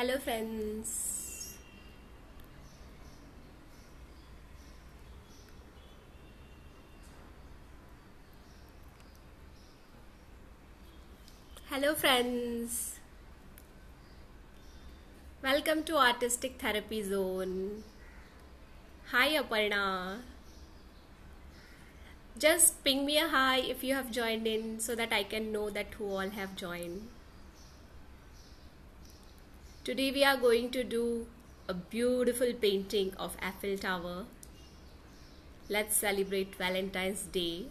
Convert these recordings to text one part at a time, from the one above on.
Hello friends. Hello friends. Welcome to Artistic Therapy Zone. Hi Aparna. Just ping me a hi if you have joined in so that I can know that who all have joined. Today we are going to do a beautiful painting of Eiffel Tower. Let's celebrate Valentine's Day.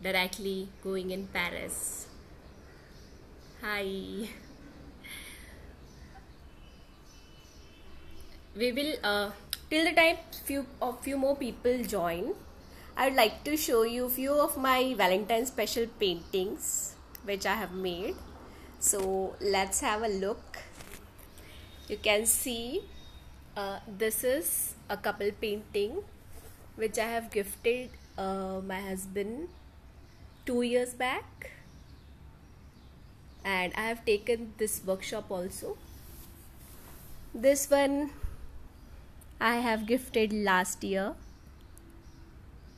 Directly going in Paris. Hi. We will till the time few more people join. I would like to show you few of my Valentine special paintings which I have made. So let's have a look. You can see this is a couple painting which I have gifted my husband 2 years back, and I have taken this workshop also. This one I have gifted last year.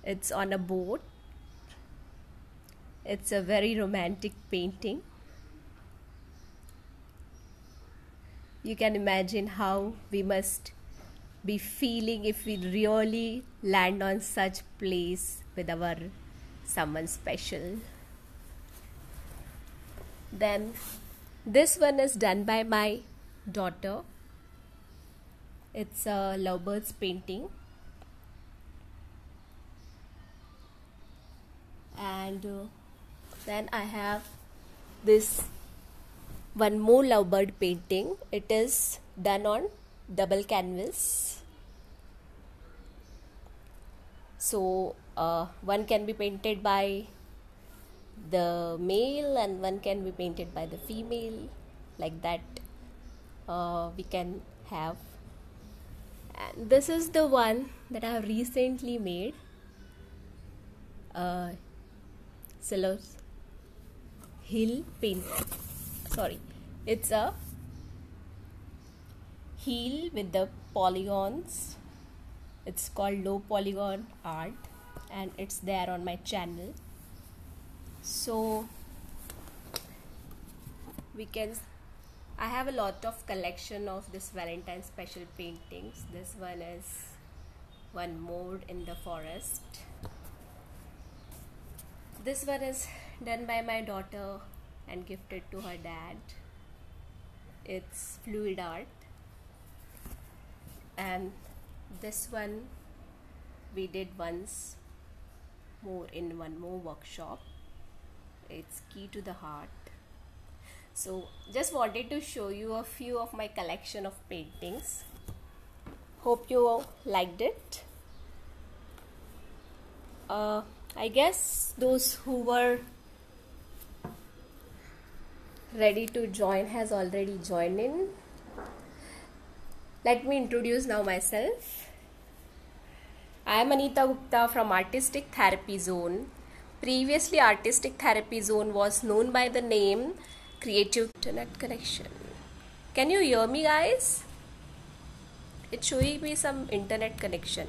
It's on a boat. It's a very romantic painting. You can imagine how we must be feeling if we really land on such place with our someone special. Then this one is done by my daughter. It's a lovebirds painting, and then I have this one more lovebird painting. It is done on double canvas. So one can be painted by the male and one can be painted by the female, like that we can have. And this is the one that I have recently made. Silos heel paint. Sorry, it's a heel with the polygons. It's called low polygon art, and it's there on my channel. So I have a lot of collection of this Valentine special paintings. This one is one mode in the forest. This one is done by my daughter and gifted to her dad. It's fluid art. And this one we did once more in one more workshop. It's Key to the Heart. So just wanted to show you a few of my collection of paintings. Hope you all liked it. I guess those who were ready to join has already joined in. Let me introduce now myself. I am Anita Gupta from Artistic Therapy Zone. Previously, Artistic Therapy Zone was known by the name Creative Internet Connection. Can you hear me, guys? It's showing me some internet connection.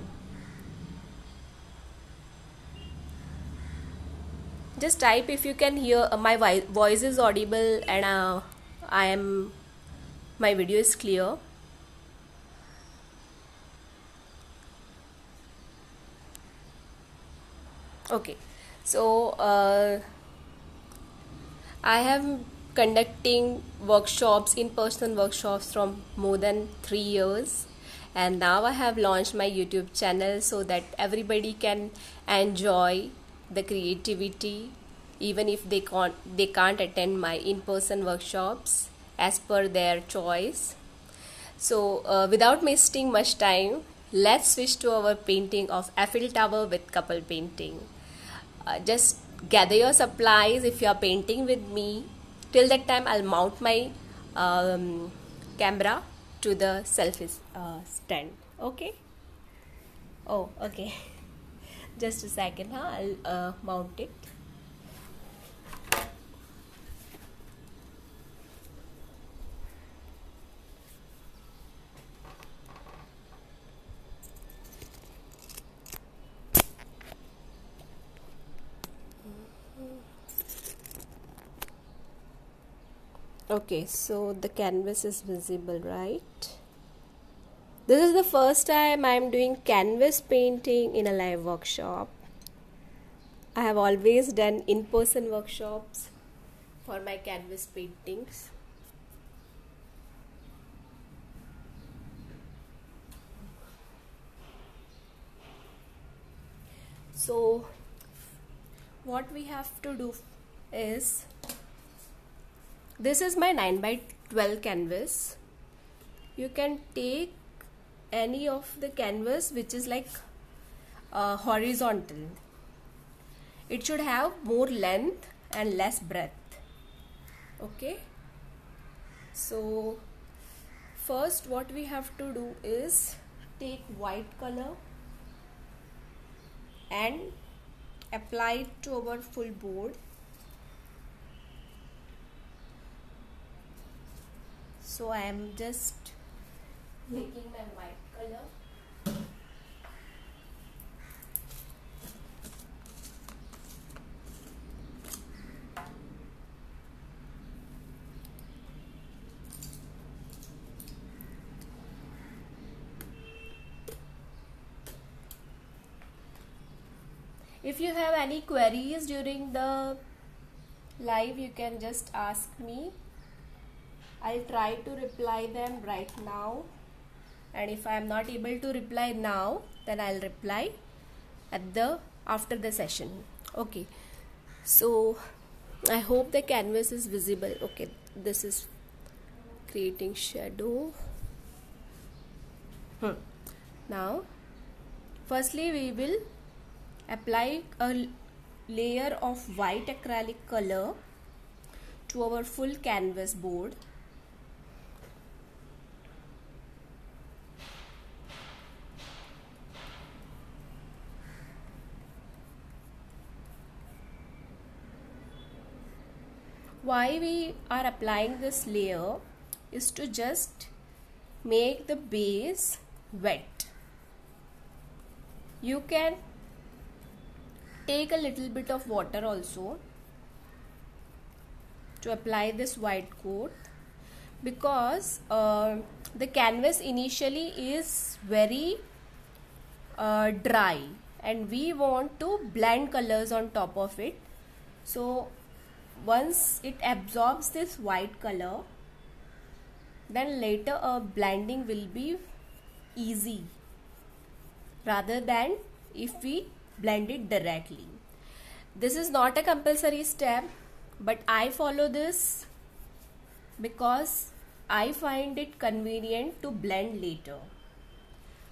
Just type if you can hear. My voice is audible and my video is clear. Okay, so I have conducting workshops, in-person workshops from more than 3 years, and now I have launched my YouTube channel so that everybody can enjoy the creativity even if they can't attend my in-person workshops as per their choice. So without wasting much time, let's switch to our painting of Eiffel Tower with couple painting. Just gather your supplies if you are painting with me. Till that time I'll mount my camera to the selfie stand. Okay. Oh, okay. Just a second, huh? I'll mount it. Okay, so the canvas is visible, right? This is the first time I'm doing canvas painting in a live workshop. I have always done in-person workshops for my canvas paintings. So what we have to do is, this is my 9 by 12 canvas. You can take any of the canvas which is like horizontal. It should have more length and less breadth. Okay, so first what we have to do is take white color and apply it to our full board. So I am just taking my white color. If you have any queries during the live, you can just ask me. I'll try to reply them right now, and if I am not able to reply now, then I'll reply at the after the session. Okay, so I hope the canvas is visible. Okay, this is creating shadow. Now firstly we will apply a layer of white acrylic color to our full canvas board. Why we are applying this layer is to just make the base wet. You can take a little bit of water also to apply this white coat, because the canvas initially is very dry and we want to blend colors on top of it. So once it absorbs this white color, then later a blending will be easy rather than if we blend it directly. This is not a compulsory step, but I follow this because I find it convenient to blend later.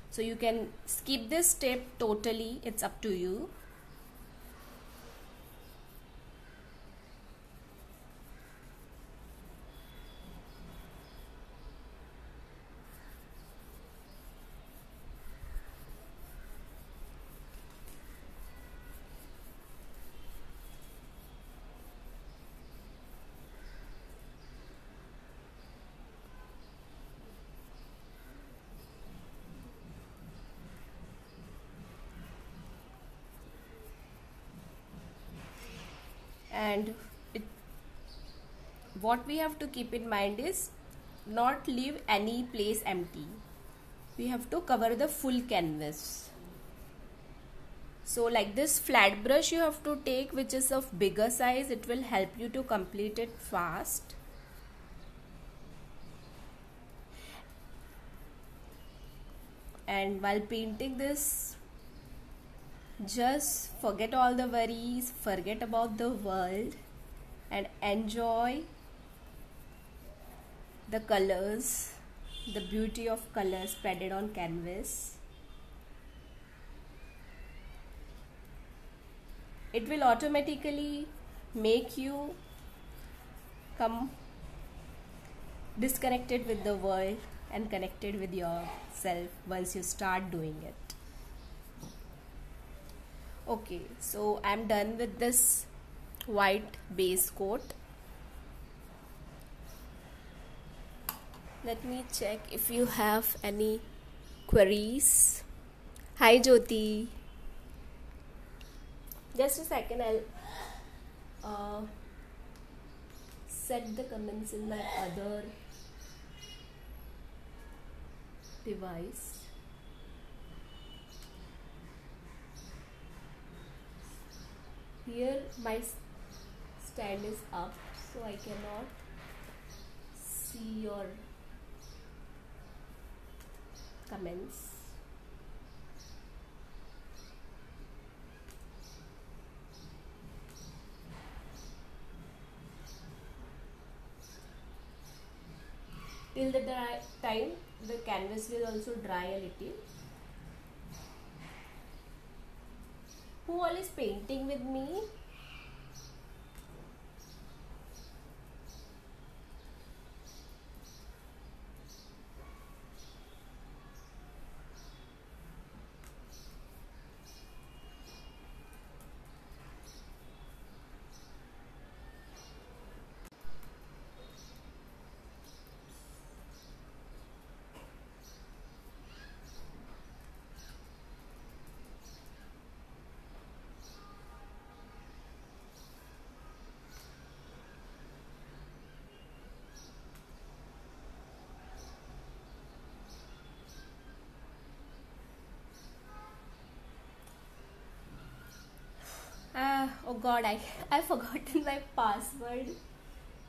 So you can skip this step totally, it's up to you. And what we have to keep in mind is not leave any place empty. We have to cover the full canvas. So like this flat brush you have to take, which is of bigger size. It will help you to complete it fast. And while painting this, just forget all the worries, forget about the world, and enjoy the colors, the beauty of colors spreaded on canvas. It will automatically make you come disconnected with the world and connected with yourself once you start doing it. Okay, so I'm done with this white base coat. Let me check if you have any queries. Hi Jyoti. Just a second, I'll set the comments in my other device. Here my stand is up, so I cannot see your comments. Till the time the canvas will also dry a little. Who all is painting with me? Oh god, I forgotten my password,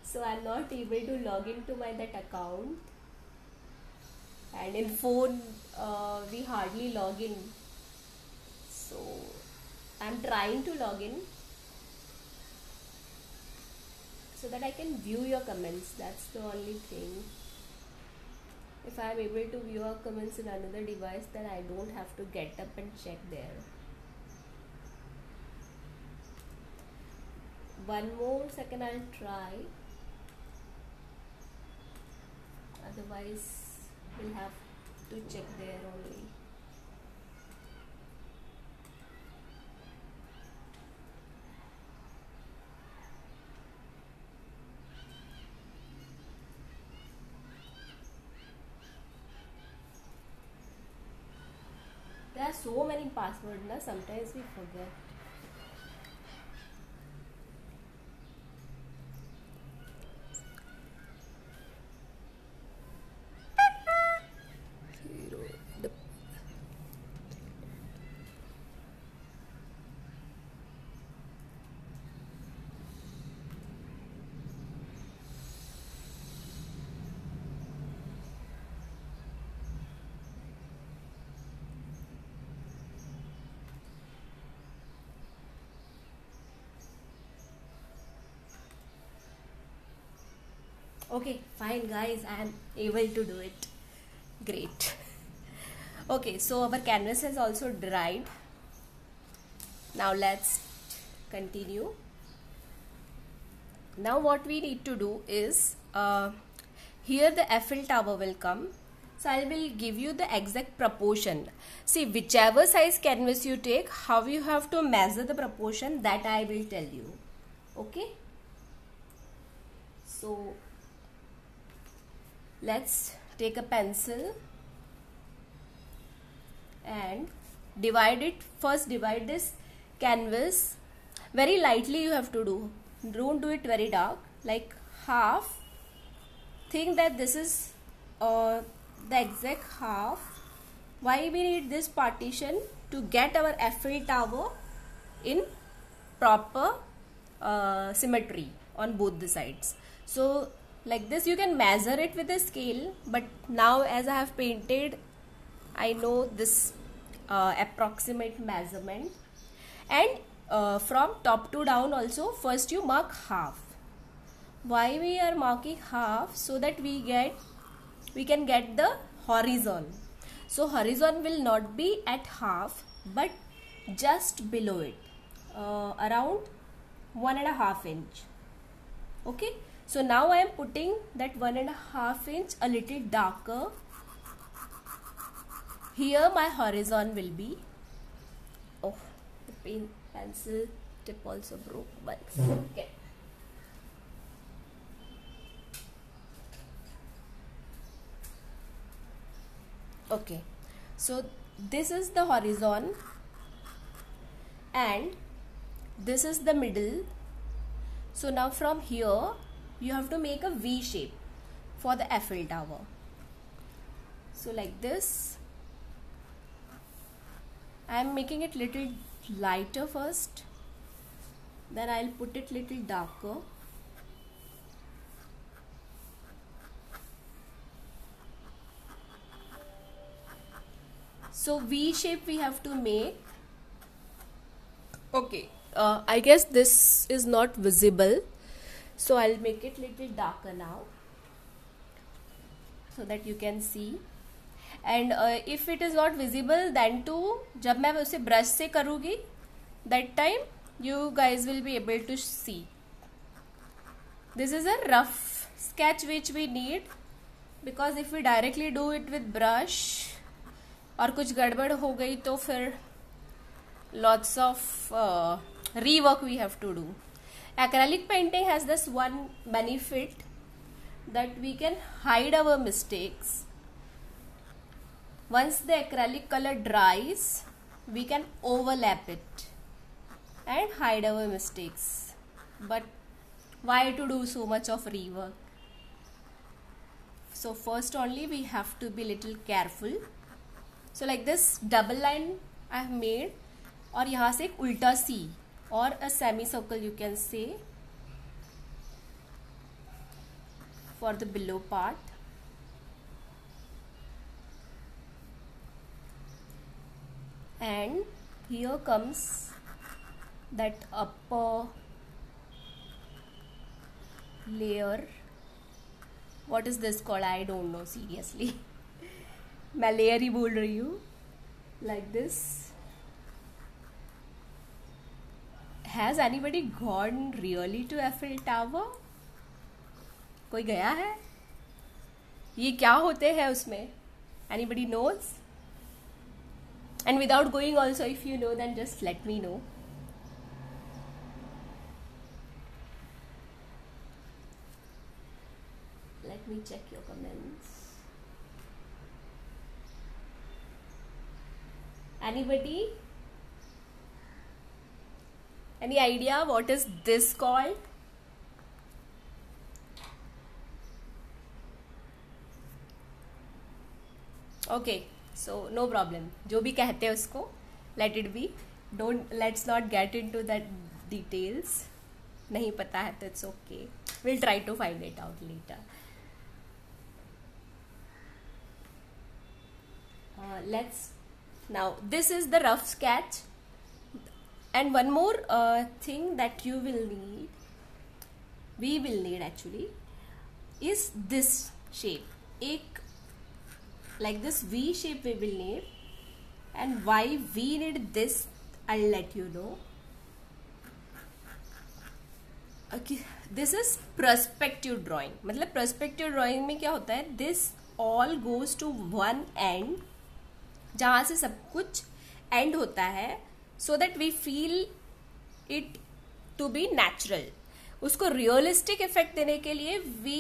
so I'm not able to log into that account. And in phone we hardly log in, so I'm trying to log in so that I can view your comments. That's the only thing. If I'm able to view your comments in another device, then I don't have to get up and check there. One more second, I'll try. Otherwise, we'll have to check there only. There are so many passwords, na? Sometimes we forget. Okay, fine guys, I am able to do it. Great. Okay, so our canvas has also dried. Now let's continue. Now what we need to do is, here the Eiffel Tower will come. So I will give you the exact proportion. See, whichever size canvas you take, how you have to measure the proportion, that I will tell you. Okay? So let's take a pencil and divide it. First divide this canvas very lightly. You have to do, don't do it very dark, like half. Think that this is the exact half. Why we need this partition? To get our Eiffel Tower in proper symmetry on both the sides. So like this you can measure it with a scale, but now as I have painted, I know this approximate measurement. And from top to down also, first you mark half. Why we are marking half? So that we can get the horizon. So horizon will not be at half, but just below it, around 1.5 inch. Okay, so now I am putting that 1.5 inch a little darker. Here my horizon will be, oh, the pencil tip also broke once. Okay. Okay, so this is the horizon and this is the middle. So now from here you have to make a V shape for the Eiffel Tower. So like this, I am making it little lighter first, then I'll put it little darker. So V shape we have to make. Okay, I guess this is not visible, so I'll make it little darker now so that you can see. And if it is not visible, then too, जब मैं उसे brush से करूँगी, that time you guys will be able to see. This is a rough sketch which we need, because if we directly do it with brush और कुछ गड़बड़ हो गई तो फिर lots of rework we have to do. Acrylic painting has this one benefit that we can hide our mistakes. Once the acrylic color dries, we can overlap it and hide our mistakes. But why to do so much of rework? So first only we have to be little careful. So like this double line I have made, और यहाँ से एक उल्टा C or a semicircle you can say for the below part. And here comes that upper layer. What is this called? I don't know, seriously. मैं layer ही बोल रही हूँ. Like this. Has anybody gone really to Eiffel Tower? कोई गया है? ये क्या होते हैं उसमें? Anybody knows? And without going also, if you know, then just let me know. Let me check your comments. Anybody? Any idea what is this called? Okay, so no problem. जो भी कहते हैं उसको, let it be. Let's not get into that details. नहीं पता है तो it's okay. We'll try to find it out later. Now this is the rough sketch. And one more thing that we will need actually, is this shape. Like this V shape we will need. And why we need this, I'll let you know. Okay, this is perspective drawing. मतलब perspective drawing में क्या होता है? This all goes to one end, जहाँ से सब कुछ end होता है, so that we feel it to be natural. उसको realistic effect देने के लिए we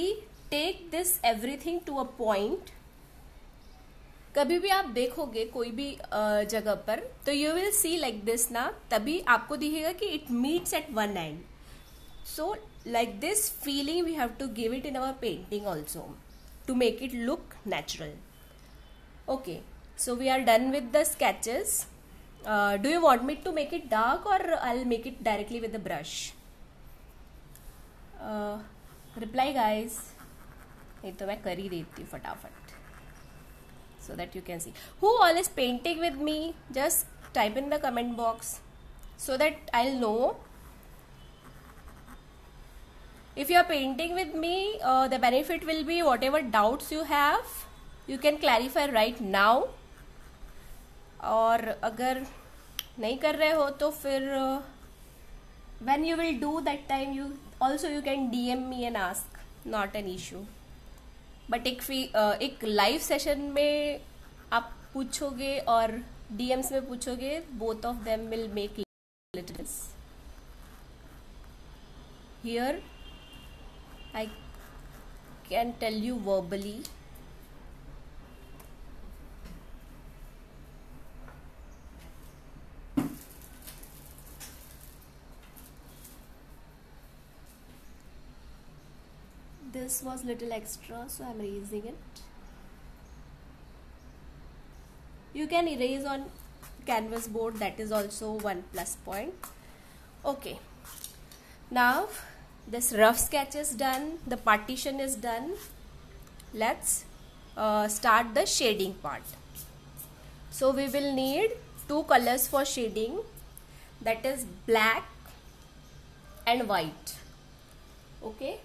take this everything to a point. कभी भी आप देखोगे कोई भी जगह पर तो you will see like this ना, तभी आपको दिखेगा कि it meets at one end. So like this feeling we have to give it in our painting also to make it look natural. Okay, so we are done with the sketches. Do you want me to make it dark or I'll make it directly with the brush? Reply guys. ये तो मैं कर ही देती हूँ फटाफट, so that you can see. Who all is painting with me? Just type in the comment box so that I'll know. If you are painting with me, the benefit will be whatever doubts you have, you can clarify right now. और अगर नहीं कर रहे हो तो फिर when you will do that time, you can DM me and ask, not an issue. But एक live session में आप पूछोगे और DMs में पूछोगे, both of them will make little difference. Here I can tell you verbally. this was little extra, so I'm erasing it. You can erase on canvas board, that is also one plus point. Okay, now this rough sketch is done, the partition is done. Let's start the shading part. So we will need two colors for shading, that is black and white. Okay,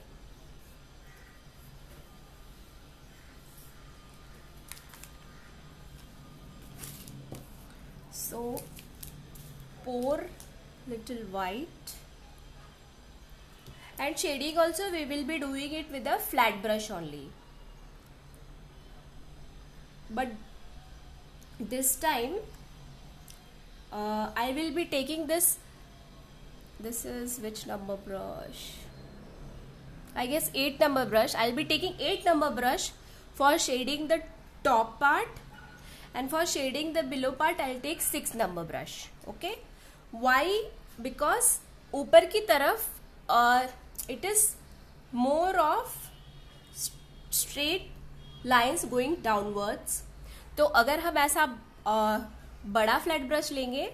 so pour little white, and shading also we will be doing it with a flat brush only, but this time I will be taking this is which number brush, I guess 8 number brush. I'll be taking 8 number brush for shading the top part, and for shading the below part I'll take 6 number brush. Okay, why? Because ऊपर की तरफ it is more of straight lines going downwards. तो अगर हम ऐसा बड़ा flat brush लेंगे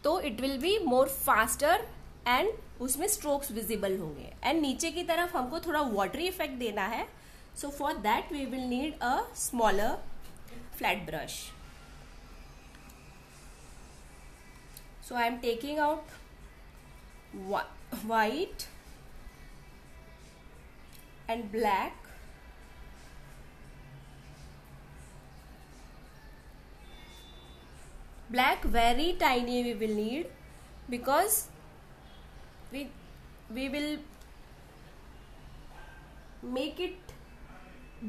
तो it will be more faster and उसमें स्ट्रोक्स विजिबल होंगे, एंड नीचे की तरफ हमको थोड़ा वाटरी इफेक्ट देना है. So for that we will need a smaller flat brush. So I am taking out white and black. Black very tiny we will need, because we will make it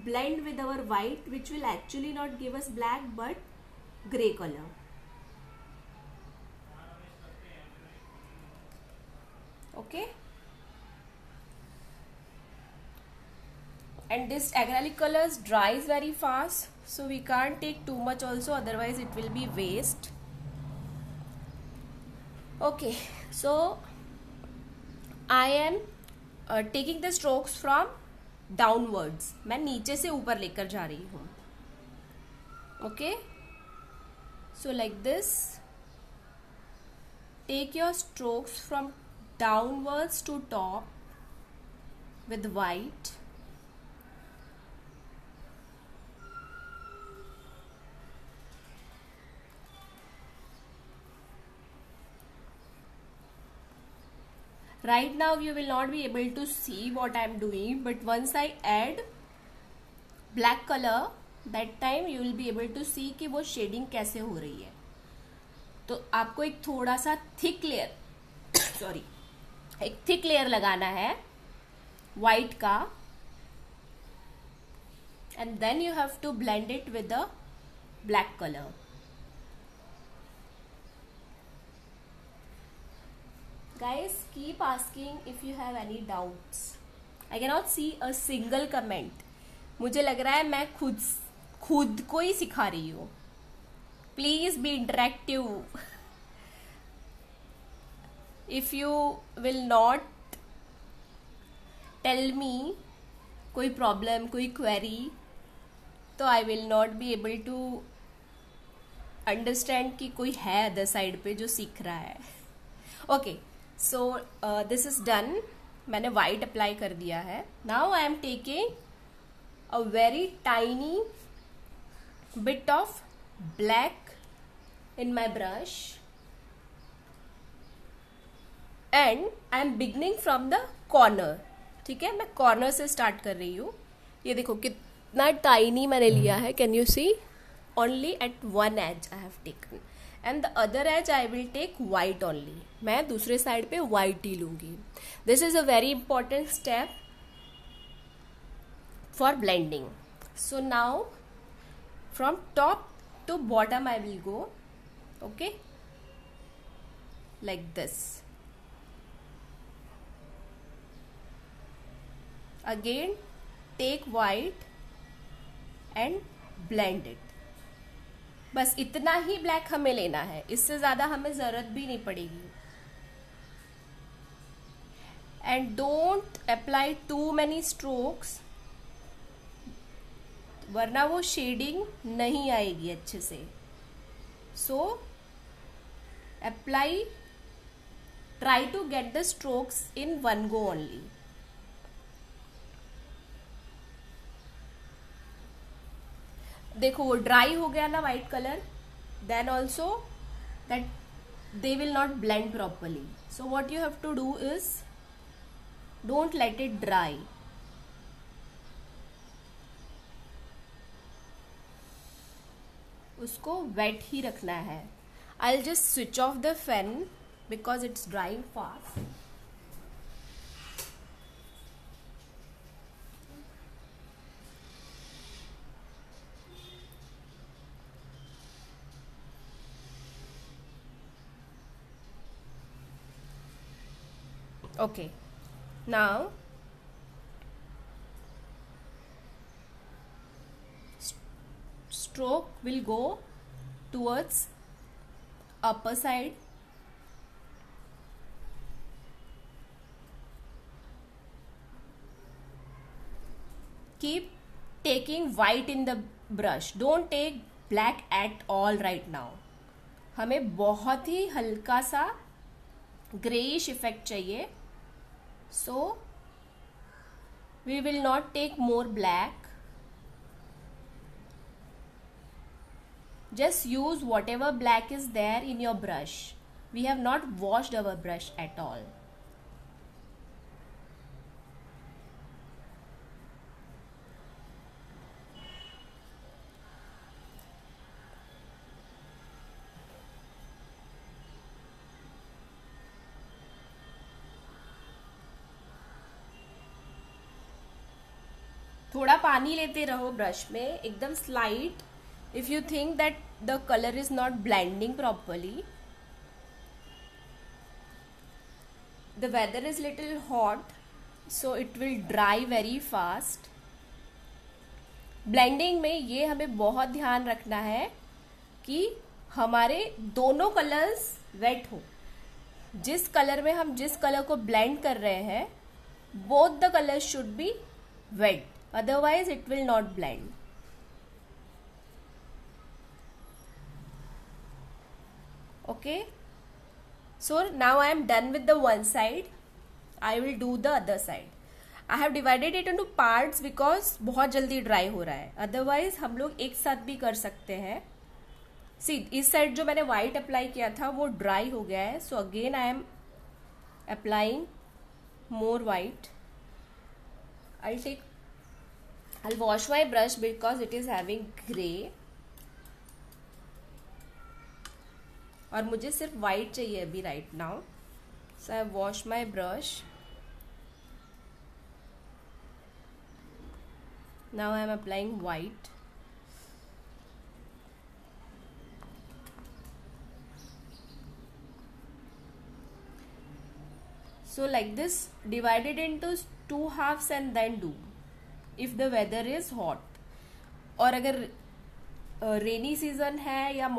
blend with our white, which will actually not give us black but gray color. Okay, and this acrylic colors dries very fast, so we can't take too much also, otherwise it will be waste. Okay, so I am taking the strokes from downwards. मैं नीचे से ऊपर लेकर जा रही हूँ. Okay, so like this, take your strokes from downwards to top with white. Right now you will not be able to see what I am doing, but once I add black color, that time you will be able to see कि वो shading कैसे हो रही है. तो आपको एक थोड़ा सा थिक लेयर सॉरी एक थिक लेयर लगाना है white का, and then you have to blend it with the black color. Guys, keep asking if you have any doubts. I cannot see a single comment. मुझे लग रहा है मैं खुद को ही सिखा रही हूँ. Please be interactive. If you will not tell me कोई प्रॉब्लम, कोई क्वेरी, तो I will not be able to understand कि कोई है अदर साइड पे जो सीख रहा है. Okay, so this is done. मैंने white अप्लाई कर दिया है. Now I am taking a very tiny bit of black in my brush and I am beginning from the corner. ठीक है, मैं कॉर्नर से स्टार्ट कर रही हूँ. ये देखो कितना टाइनी मैंने लिया है. Can you see? Only at one edge I have taken, and the other edge I will take white only. मैं दूसरे साइड पे वाइट ही लूंगी. This is a very important step for blending. So now from top to bottom I will go. Okay, like this. Again take white and blend it. बस इतना ही black हमें लेना है, इससे ज़्यादा हमें ज़रूरत भी नहीं पड़ेगी. and don't apply too many strokes, वरना वो शेडिंग नहीं आएगी अच्छे से. So apply, try to get the strokes in one go only. देखो वो ड्राई हो गया ना white colour, then also that they will not blend properly. So what you have to do is don't let it dry. उसको wet ही रखना है. I'll just switch off the fan because it's drying fast. Okay, now stroke will go towards upper side, keep taking white in the brush, don't take black at all right now. हमें बहुत ही हल्का सा greyish effect चाहिए. So we will not take more black. Just use whatever black is there in your brush. We have not washed our brush at all. थोड़ा पानी लेते रहो brush में, एकदम slight. If you think that the colour is not blending properly, the weather is little hot, so it will dry very fast. Blending में ये हमें बहुत ध्यान रखना है कि हमारे दोनों कलर्स वेट हो. जिस कलर में हम जिस कलर को ब्लेंड कर रहे हैं, both the colours should be wet. Otherwise it will not blend. Okay, so now I am done with the one side. I will do the other side. I have divided it into parts because बहुत जल्दी dry हो रहा है. Otherwise हम लोग एक साथ भी कर सकते हैं. See, इस साइड जो मैंने white अप्लाई किया था वो ड्राई हो गया है. So again I am applying more white. I'll wash my brush because it is having gray. और मुझे सिर्फ white चाहिए अभी right now. So I wash my brush. Now I am applying white. So like this, divide it into 2 halves and then do. If the weather is hot. और अगर rainy season है या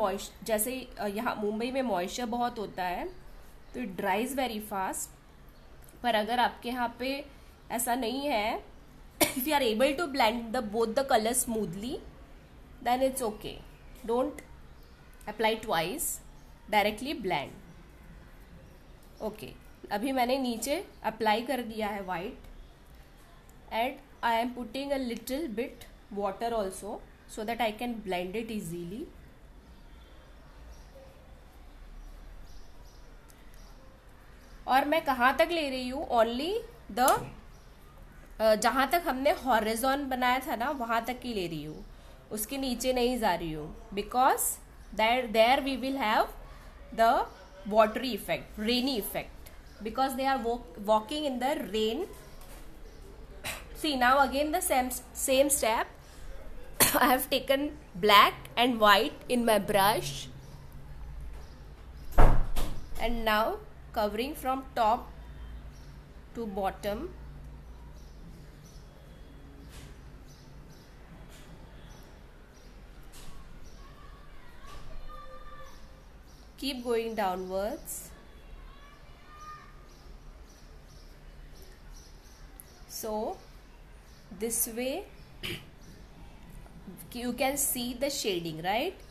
जैसे यहाँ मुंबई में मॉइस्चर बहुत होता है तो इट ड्राइज वेरी फास्ट. पर अगर आपके यहाँ पे ऐसा नहीं है, if you are able to blend the both the colour smoothly, then it's okay. Don't apply twice, directly blend. Okay, अभी मैंने नीचे अप्लाई कर दिया है white, and I am putting a little bit water also so that I can blend it easily. और मैं कहाँ तक ले रही हूँ? ओनली द जहाँ तक हमने हॉरिजॉन बनाया था ना, वहाँ तक ही ले रही हूँ. उसके नीचे नहीं जा रही हूँ. Because there we will have the watery effect, rainy effect, because they are walking in the rain. See, now again the same step. I have taken black and white in my brush, and now covering from top to bottom. Keep going downwards. So this way you can see the shading, right?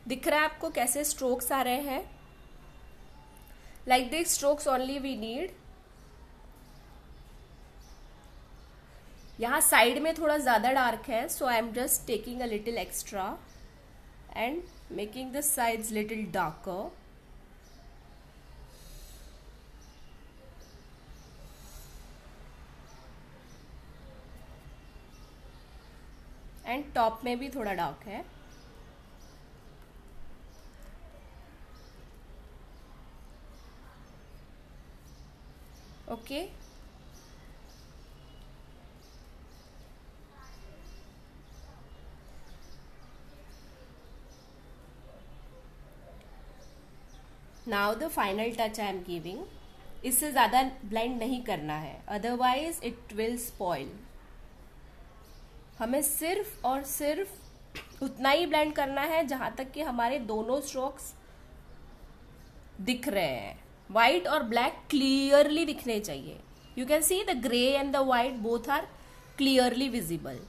दिख रहा है आपको कैसे strokes आ रहे हैं? Like these strokes only we need. यहाँ side में थोड़ा ज़्यादा डार्क है, so I am just taking a little extra and making the sides little darker. And top में भी थोड़ा डार्क है. Okay now the final touch I am giving. इससे ज़्यादा ब्लेंड नहीं करना है, अदरवाइज इट विल स्पॉइल. हमें सिर्फ और सिर्फ उतना ही ब्लेंड करना है जहां तक कि हमारे दोनों स्ट्रोक्स दिख रहे हैं. व्हाइट और ब्लैक क्लियरली दिखने चाहिए. You can see the grey and the white both are clearly visible.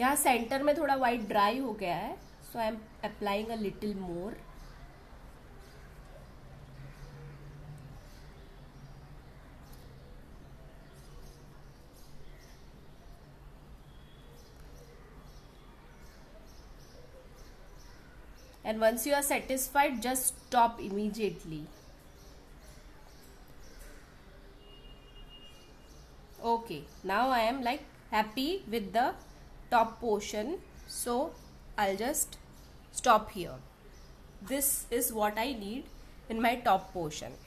यहाँ सेंटर में थोड़ा व्हाइट ड्राई हो गया है, so I am applying a little more. And once you are satisfied, just stop immediately. Okay, now I am like happy with the top portion, so I'll just stop here. This is what I need in my top portion.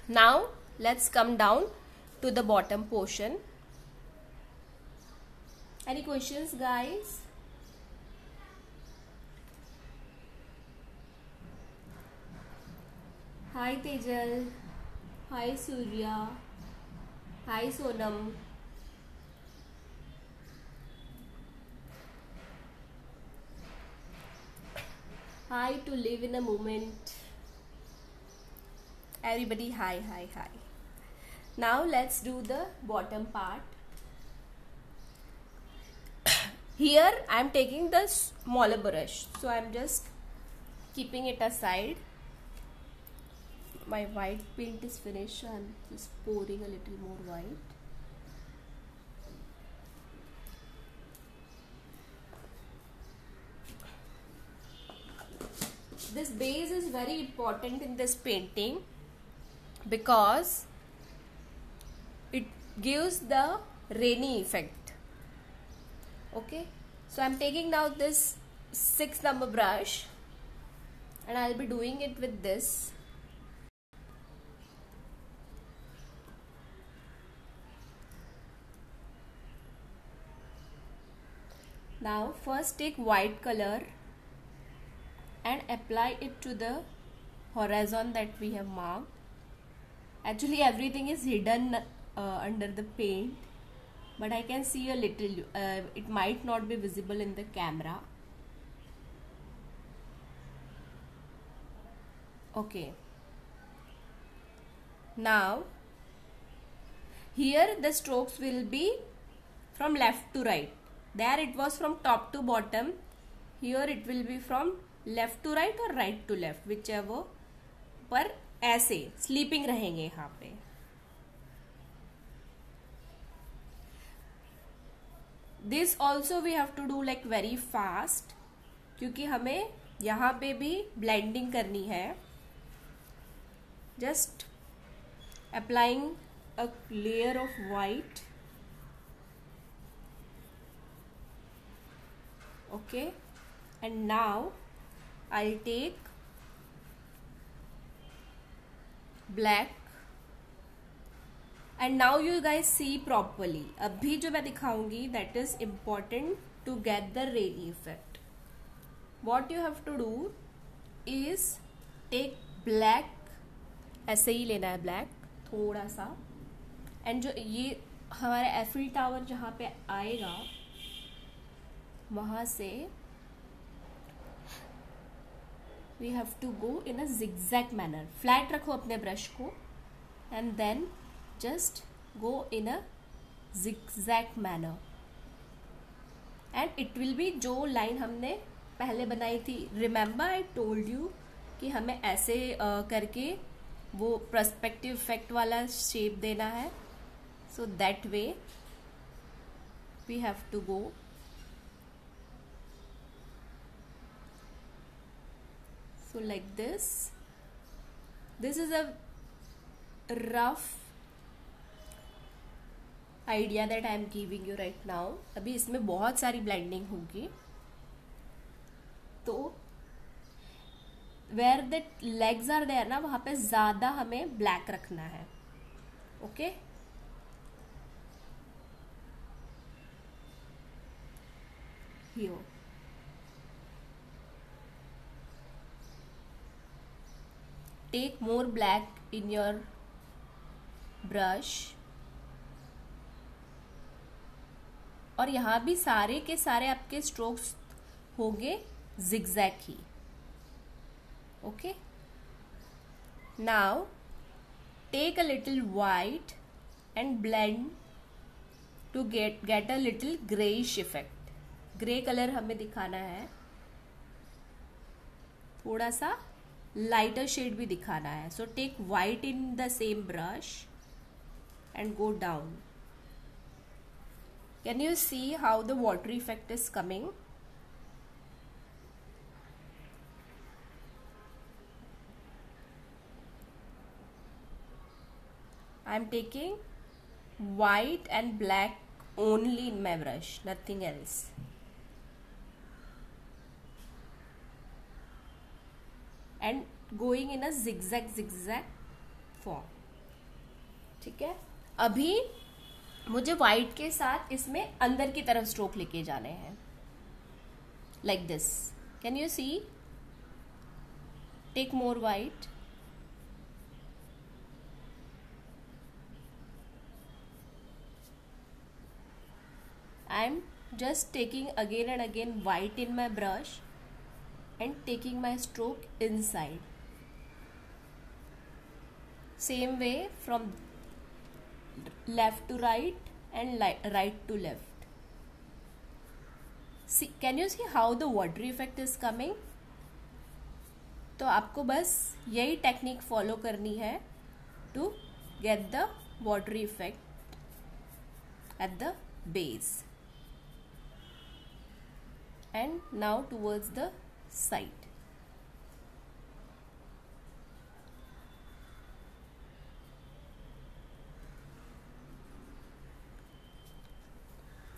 Now let's come down to the bottom portion. Any questions, guys? Hi Tejal, hi Surya, hi Sonam. Hi to live in a moment. Everybody hi, hi, hi. Now let's do the bottom part. Here I am taking the smaller brush, so I am just keeping it aside. My white paint is finished, so I'm just pouring a little more white. This base is very important in this painting because it gives the rainy effect. Okay, so I'm taking now this 6 number brush and I'll be doing it with this. Now first take white color and apply it to the horizon that we have marked. Actually everything is hidden under the paint, but I can see a little. It might not be visible in the camera. Okay, now here the strokes will be from left to right. There it was from top to bottom. Here it will be from left to right or right to left, whichever. पर ऐसे sleeping रहेंगे यहाँ पे. This also we have to do like very fast, क्योंकि हमें यहाँ पे भी ब्लेंडिंग करनी है. Just applying a layer of white. Okay, and now I'll take black and now you guys see properly. अभी जो मैं दिखाऊंगी that is important to get the rainy effect. What you have to do is take black, ऐसे ही लेना है black थोड़ा सा, and जो ये हमारा एफिल टावर जहाँ पे आएगा वहाँ से we have to go in a zigzag manner. Flat रखो अपने ब्रश को and then just go in a zigzag manner and it will be जो line हमने पहले बनाई थी. Remember I told you कि हमें ऐसे करके वो पर्सपेक्टिव इफेक्ट वाला शेप देना है. So that way we have to go. So like this. This is a rough idea that I am giving you right now. अभी इसमें बहुत सारी ब्लेंडिंग होगी. तो where the legs are there ना, वहाँ पे ज़्यादा हमें ब्लैक रखना है. Okay here. Take more black in your brush. और यहाँ भी सारे के सारे आपके स्ट्रोक्स होंगे zigzag he. Okay. Now take a little white and blend to get a little grayish effect. Grey colour हमें दिखाना है, थोड़ा सा लाइटर शेड भी दिखाना है. So take white in the same brush and go down. Can you see how the water effect is coming? I am taking white and black only in my brush, nothing else. And going in a zigzag form. ठीक है. अभी मुझे white के साथ इसमें अंदर की तरफ स्ट्रोक लेके जाने हैं. Like this. Can you see? Take more white. I am just taking again and again white in my brush and taking my stroke inside. Same way from left to right and right to left. See, can you see how the water effect is coming? तो आपको बस यही technique follow करनी है to get the water effect at the base. And now towards the side.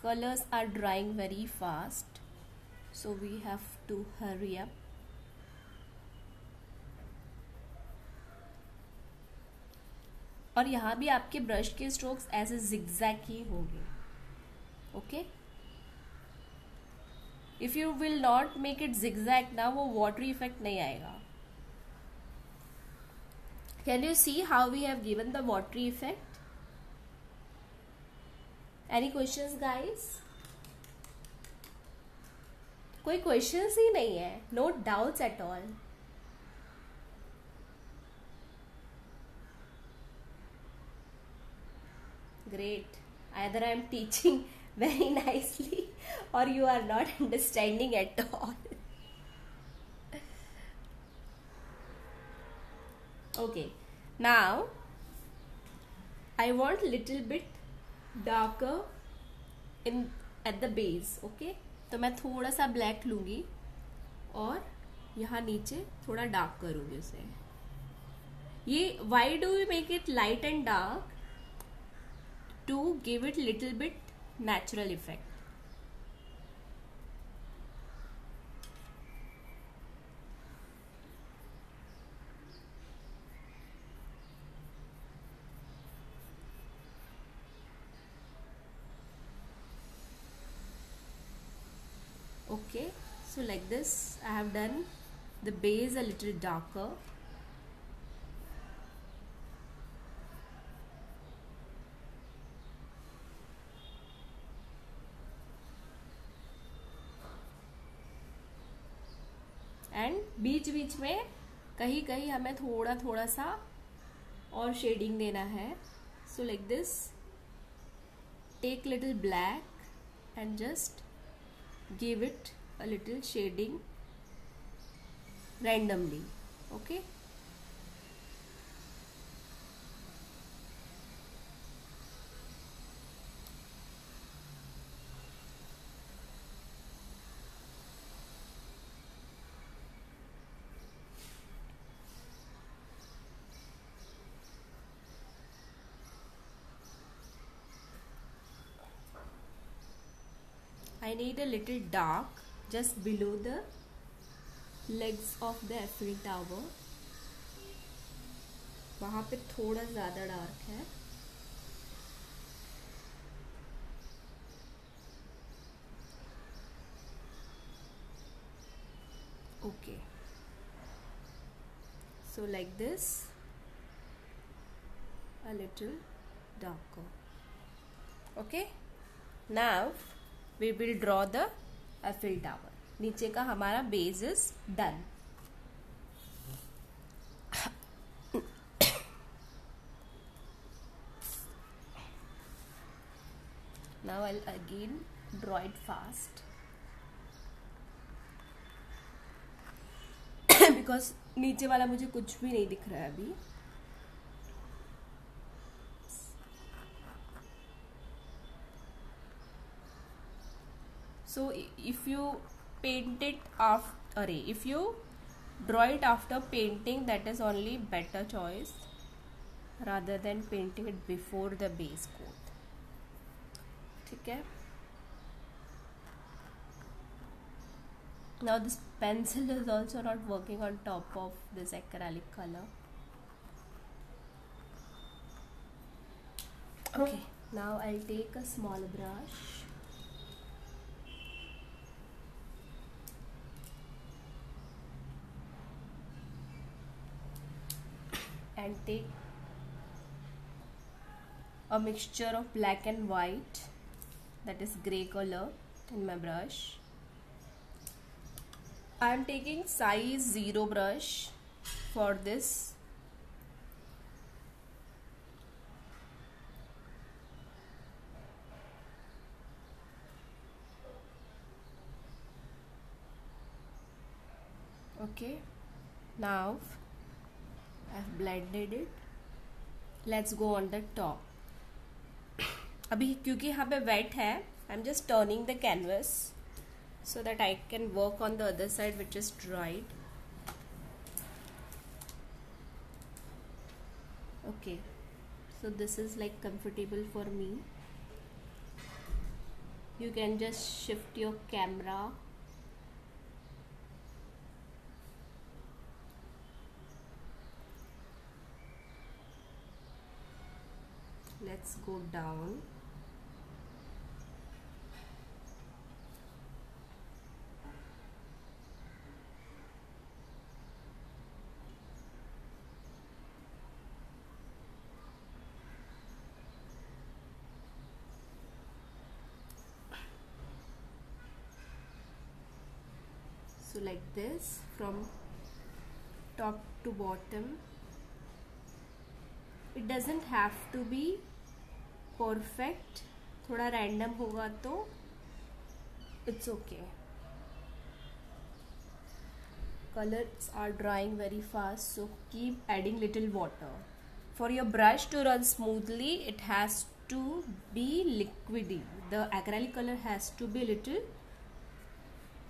Colors are drying very fast, so we have to hurry up. और यहाँ भी आपके ब्रश के स्ट्रोक्स ऐसे zigzag ही होंगे. Okay. If you will not make it zigzag ना, वो water effect नहीं आएगा. Can you see how we have given the water effect? Any questions guys? कोई questions ही नहीं है. No doubts at all. Great. Either I am teaching very nicely or you are not understanding at all. Okay, now I want little bit darker in at the base. Okay, तो मैं थोड़ा सा black लूँगी और यहाँ नीचे थोड़ा dark करूँगी उसे. ये why do we make it light and dark? To give it little bit natural effect. Okay, so like this I have done the base a little darker. And बीच बीच में कहीं कहीं हमें थोड़ा थोड़ा सा और शेडिंग देना है. So like this, take little black and just give it a little shading randomly. Okay. I need a little dark just below the legs of the Eiffel Tower. वहाँ पे थोड़ा ज़्यादा डार्क है. Okay. So like this, a little darker. Okay. Now we will draw the Eiffel Tower. नीचे का हमारा base is done. Now I'll again draw it fast because नीचे वाला मुझे कुछ भी नहीं दिख रहा है अभी. So if you paint it after, if you draw it after painting, that is only better choice rather than painting it before the base coat. ठीक है. Now this pencil is also not working on top of this acrylic color. Okay, now I'll take a small brush and take a mixture of black and white, that is grey color, in my brush. I am taking size 0 brush for this. Okay, now I've blended it. Let's go on the top. अभी क्योंकि यहाँ पे wet है, I'm just turning the canvas so that I can work on the other side which is dried. Okay, so this is like comfortable for me. You can just shift your camera. Let's go down. So like this, from top to bottom. It doesn't have to be perfect. थोड़ा random होगा तो it's okay. Colors are drying very fast, so keep adding little water. For your brush to run smoothly, it has to be liquidy. The acrylic color has to be little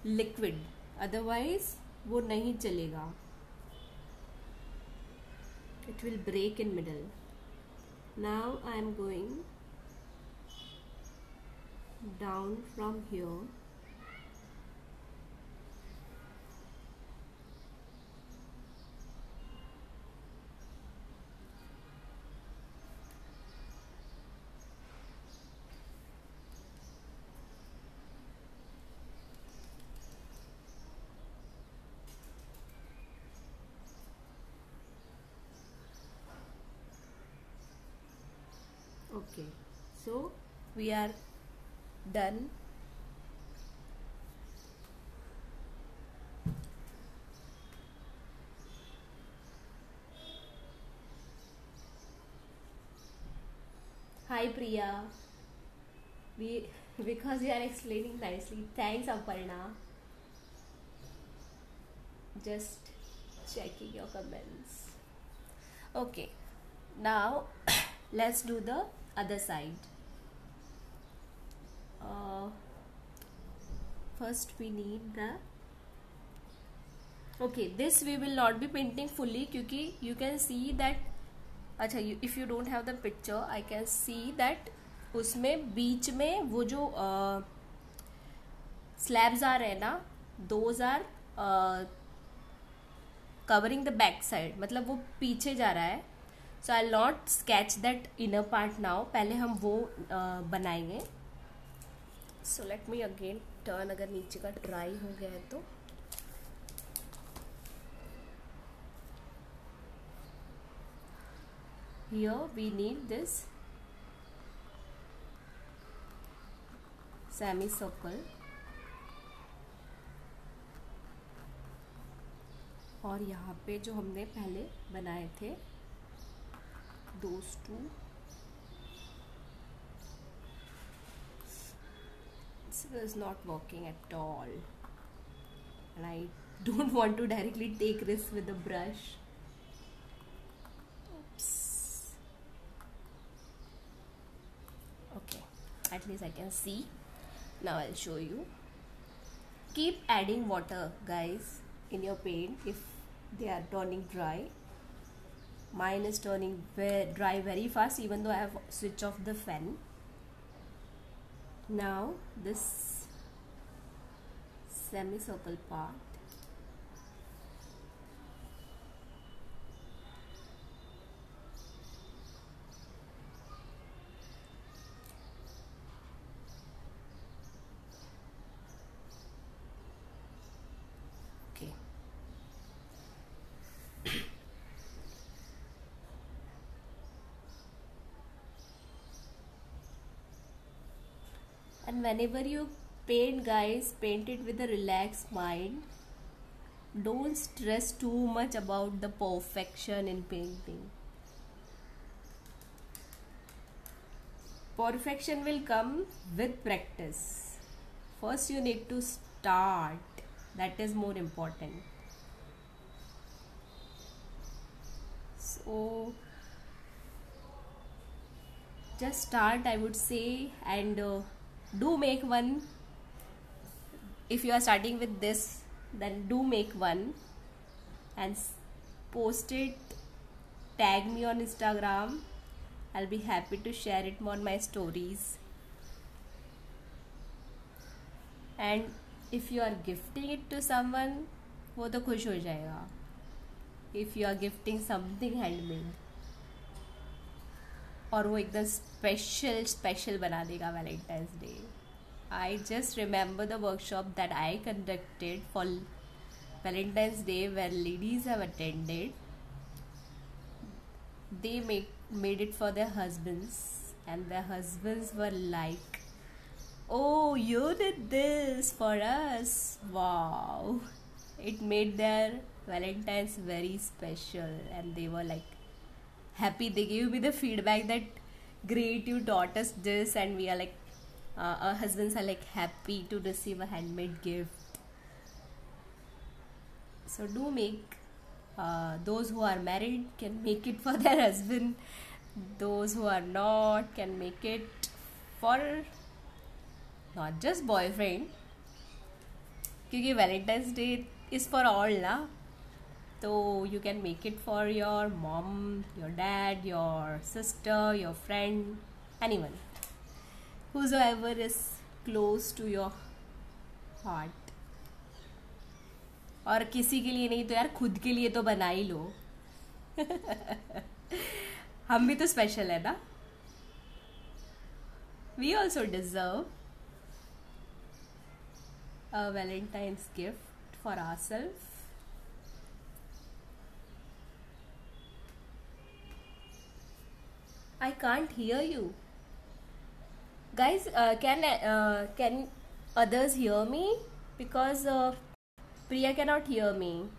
liquid, otherwise वो नहीं चलेगा. It will break in middle. Now I am going down from here. Okay, so we are done. Hi Priya. We because you are explaining nicely. Thanks Aparna. Just checking your comments. Okay. Now let's do the other side. Uh, First we need the okay, this we will not be painting fully क्योंकि you can see that अच्छा if you don't have the picture I can see that उसमें बीच में वो जो slabs आ रहे हैं ना those are covering the back side मतलब वो पीछे जा रहा है so I'll not sketch that inner part now पहले हम वो बनाएंगे so let me again turn अगर नीचे का dry हो गया है तो here we need this semicircle और यहाँ पे जो हमने पहले बनाए थे those two this is not working at all and I don't want to directly take risk with the brush. Oops. Okay, at least I can see. Now I'll show you. Keep adding water guys in your paint if they are turning dry. Mine is turning dry very fast even though I have switched off the fan. Now this semicircle part okay. And whenever you paint guys, paint it with a relaxed mind. Don't stress too much about the perfection in painting. Perfection will come with practice. First you need to start. That is more important. So just start I would say and do make one. If you are starting with this then do make one and post it, tag me on Instagram. I'll be happy to share it on my stories. And if you are gifting it to someone वो तो खुश हो जाएगा. If you are gifting something handmade और वो एकदम special बना देगा Valentine's day. I just remember the workshop that I conducted for Valentine's Day where ladies have attended. They made it for their husbands and their husbands were like, oh, you did this for us. Wow. It made their Valentine's very special and they were like happy. They gave me the feedback that great, you taught us this and we are like our husbands are like happy to receive a handmade gift. So do make those who are married can make it for their husband, those who are not can make it for not just boyfriend क्योंकि Valentine's Day is for all ना. So you can make it for your mom, your dad, your sister, your friend, anyone whosoever is close to your heart. और किसी के लिए नहीं तो यार खुद के लिए तो बना ही लो. हम भी तो स्पेशल है ना. We also deserve a Valentine's gift for ourselves. I can't hear you. Guys, can others hear me? Because Priya cannot hear me.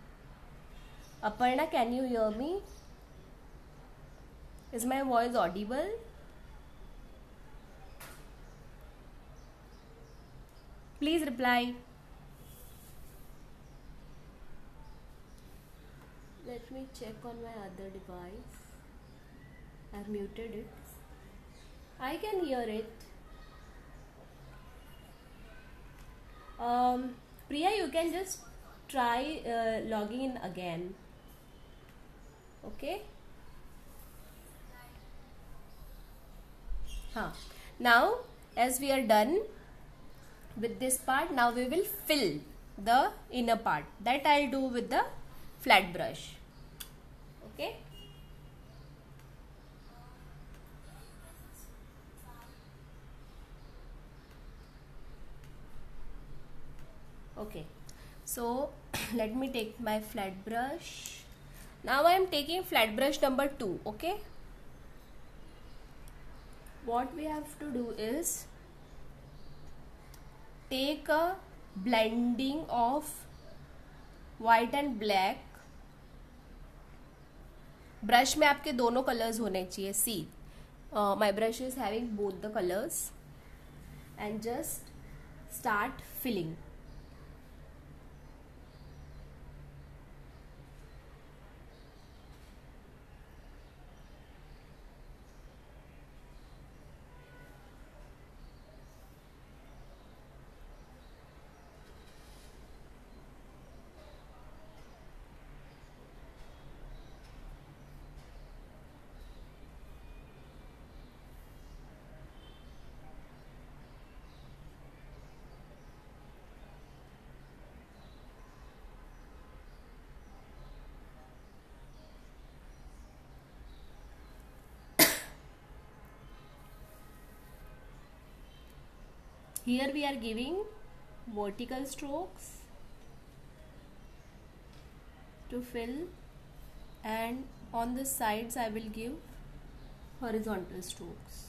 Aparna, can you hear me? Is my voice audible? Please reply. Let me check on my other device. I've muted it. I can hear it. Priya, you can just try logging in again. Okay. Now, as we are done with this part, now we will fill the inner part. That I'll do with the flat brush. Okay. Okay. So let me take my flat brush. Now I am taking flat brush number 2. Okay. What we have to do is take a blending of white and black. Brush में आपके दोनों colours होने चाहिए. See my brush is having both the colours and just start filling. Here we are giving vertical strokes to fill, and on the sides I will give horizontal strokes.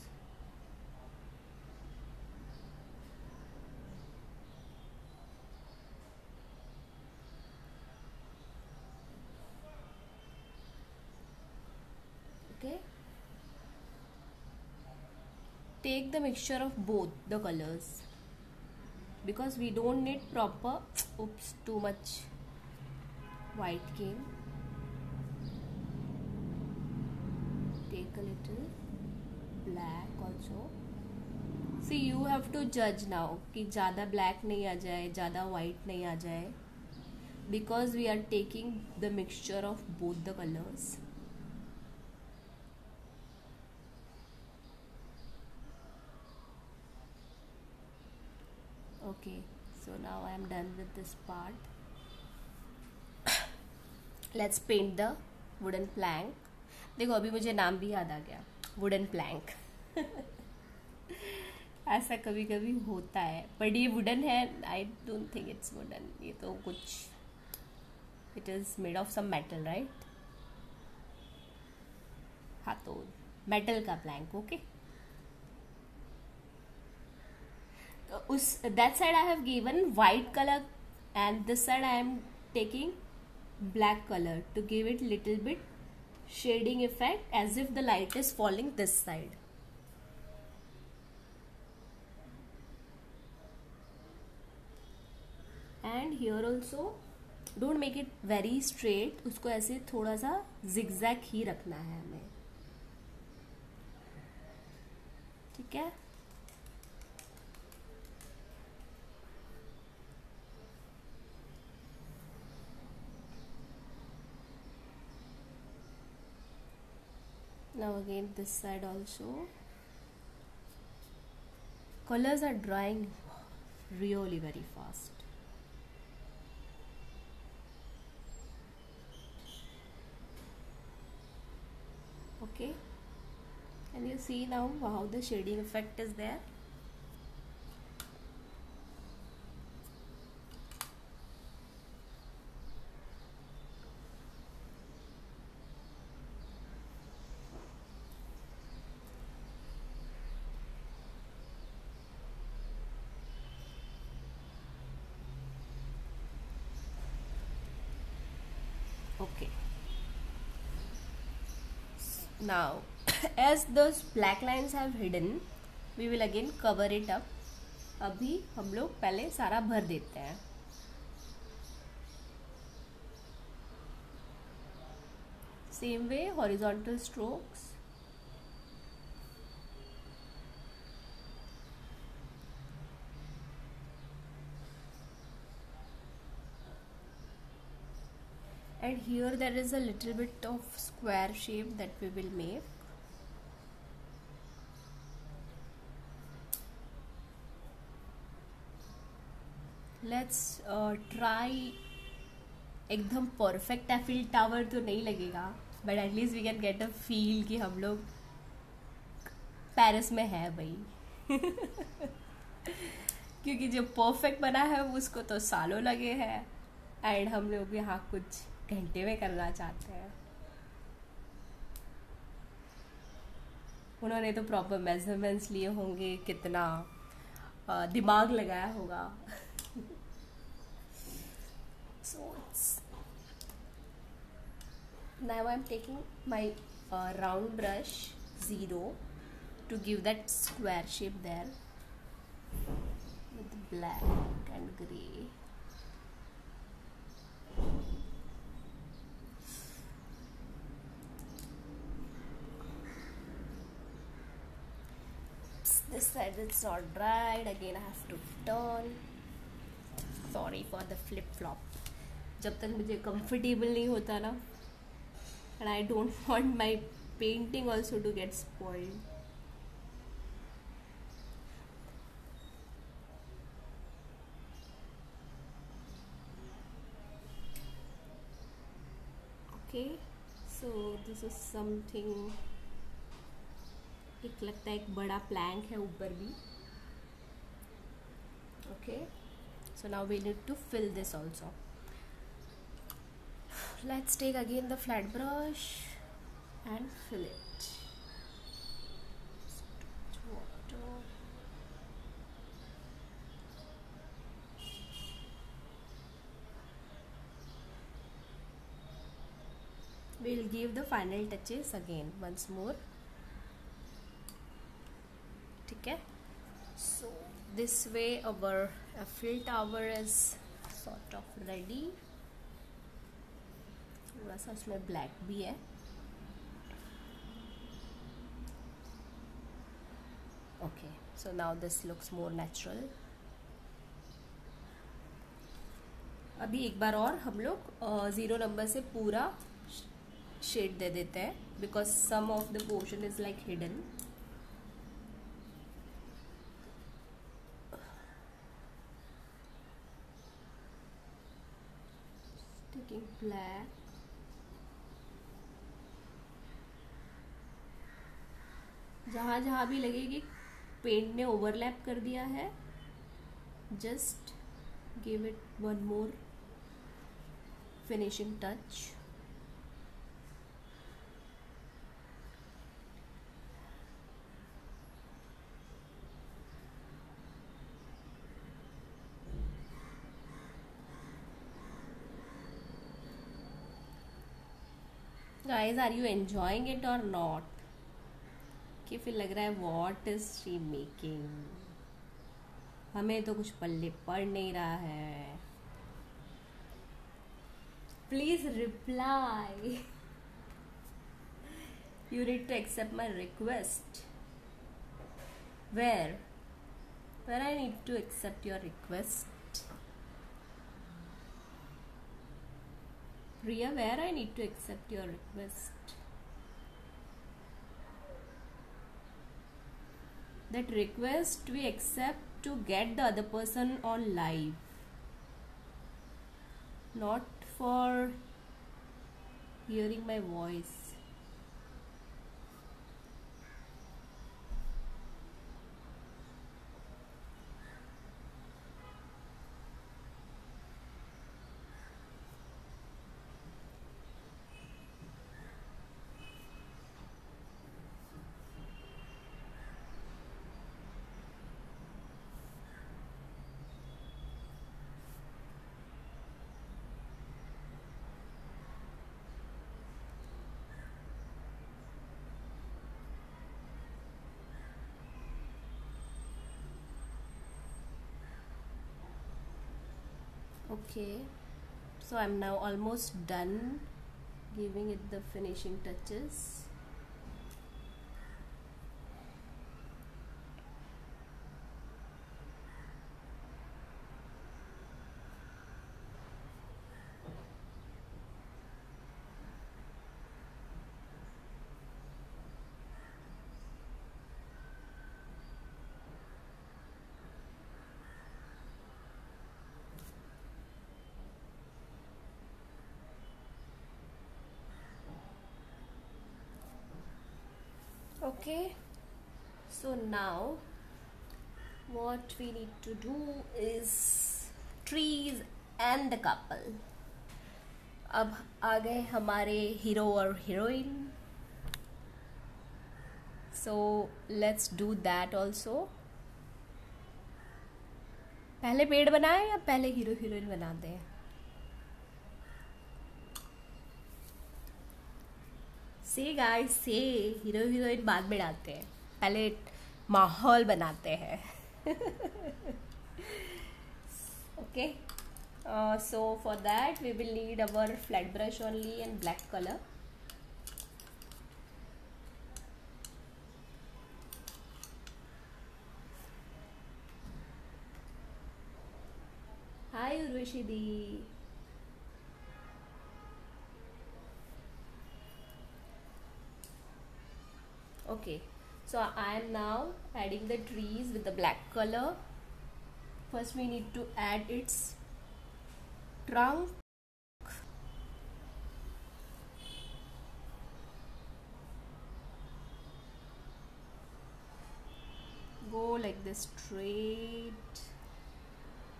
Okay. Take the mixture of both the colors because we don't need proper. Oops, too much white came. Take a little black also. See, you have to judge now कि ज़्यादा black नहीं आ जाए, ज़्यादा white नहीं आ जाए, because we are taking the mixture of both the colors. Okay, so now I am done with this part. Let's paint the wooden plank. देखो अभी मुझे नाम भी याद आ गया, wooden plank. ऐसा कभी कभी होता है, बट ये वुडन है. I don't think it's wooden. ये तो कुछ, it is made of some metal, right? हाँ, तो मेटल का प्लैंक. ओके. उस that side I have given white color and this side I am taking black color to give it little bit shading effect as if the light is falling this side. And here also don't make it very straight, उसको ऐसे थोड़ा सा zigzag ही रखना है हमें. ठीक है. Now again this side also. Colors are drying really very fast. Okay, can you see now how the shading effect is there? Okay. Now, as those black lines have hidden, we will again cover it up अभी हम लोग पहले सारा भर देते हैं. Same way, horizontal strokes. And here there is a little bit of square shape that we will make. Let's try. एकदम perfect Eiffel tower तो नहीं लगेगा, but at least we can get a feel कि हम लोग पेरिस में है भाई. क्योंकि जो परफेक्ट बना है उसको तो सालों लगे हैं, एंड हम लोग यहाँ कुछ घंटे में करना चाहते हैं. उन्होंने तो प्रॉपर मेजरमेंट्स लिए होंगे, कितना दिमाग लगाया होगा. So now I'm taking my round brush 0 to give that square shape there with black and grey. This side it's not dried, again I have to turn. Sorry for the flip flop. जब तक मुझे comfortable नहीं होता ना, and I don't want my painting also to get spoiled. Okay, so this is something. एक लगता है एक बड़ा plank है ऊपर भी. Okay, so now we need to fill this also. Let's take again the flat brush and fill it. Water. We'll give the final touches again once more. ठीक है. So this way our Eiffel Tower is sort of ready. थोड़ा सा उसमें black भी है. Okay, so now this looks more natural. अभी एक बार और हम लोग 0 नंबर से पूरा शेड दे देते हैं, because some of the portion is like hidden. Taking black. जहाँ जहाँ भी लगे कि पेंट ने ओवरलैप कर दिया है, just give it one more finishing touch. Guys, are you enjoying it or not? कि फिर लग रहा है व्हाट इज शी मेकिंग, हमें तो कुछ पल्ले पड़ नहीं रहा है. Please reply. You need to accept my request. Where I need to accept your request. Priya, where I need to accept your request? That request we accept to get the other person on live, not for hearing my voice. Okay, so I'm now almost done giving it the finishing touches. Okay, so now what we need to do is trees and the couple. अब आ गए हमारे hero और heroine. So let's do that also. पहले पेड़ बनाए या पहले hero heroine बनाते हैं? से गाइस से हीरो हीरोइन बाद में डालते हैं, पहले माहौल बनाते हैं. Okay, so for that we will need our flat brush only and black color. Hi Urvashi di. Okay, so I am now adding the trees with the black color. First we need to add its trunk. Go like this straight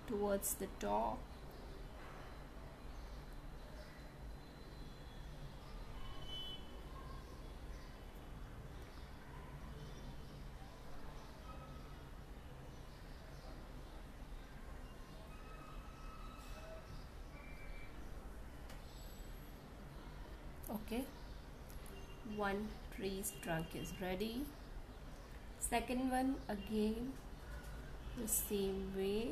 towards the top. Okay, one tree's trunk is ready. Second one again the same way.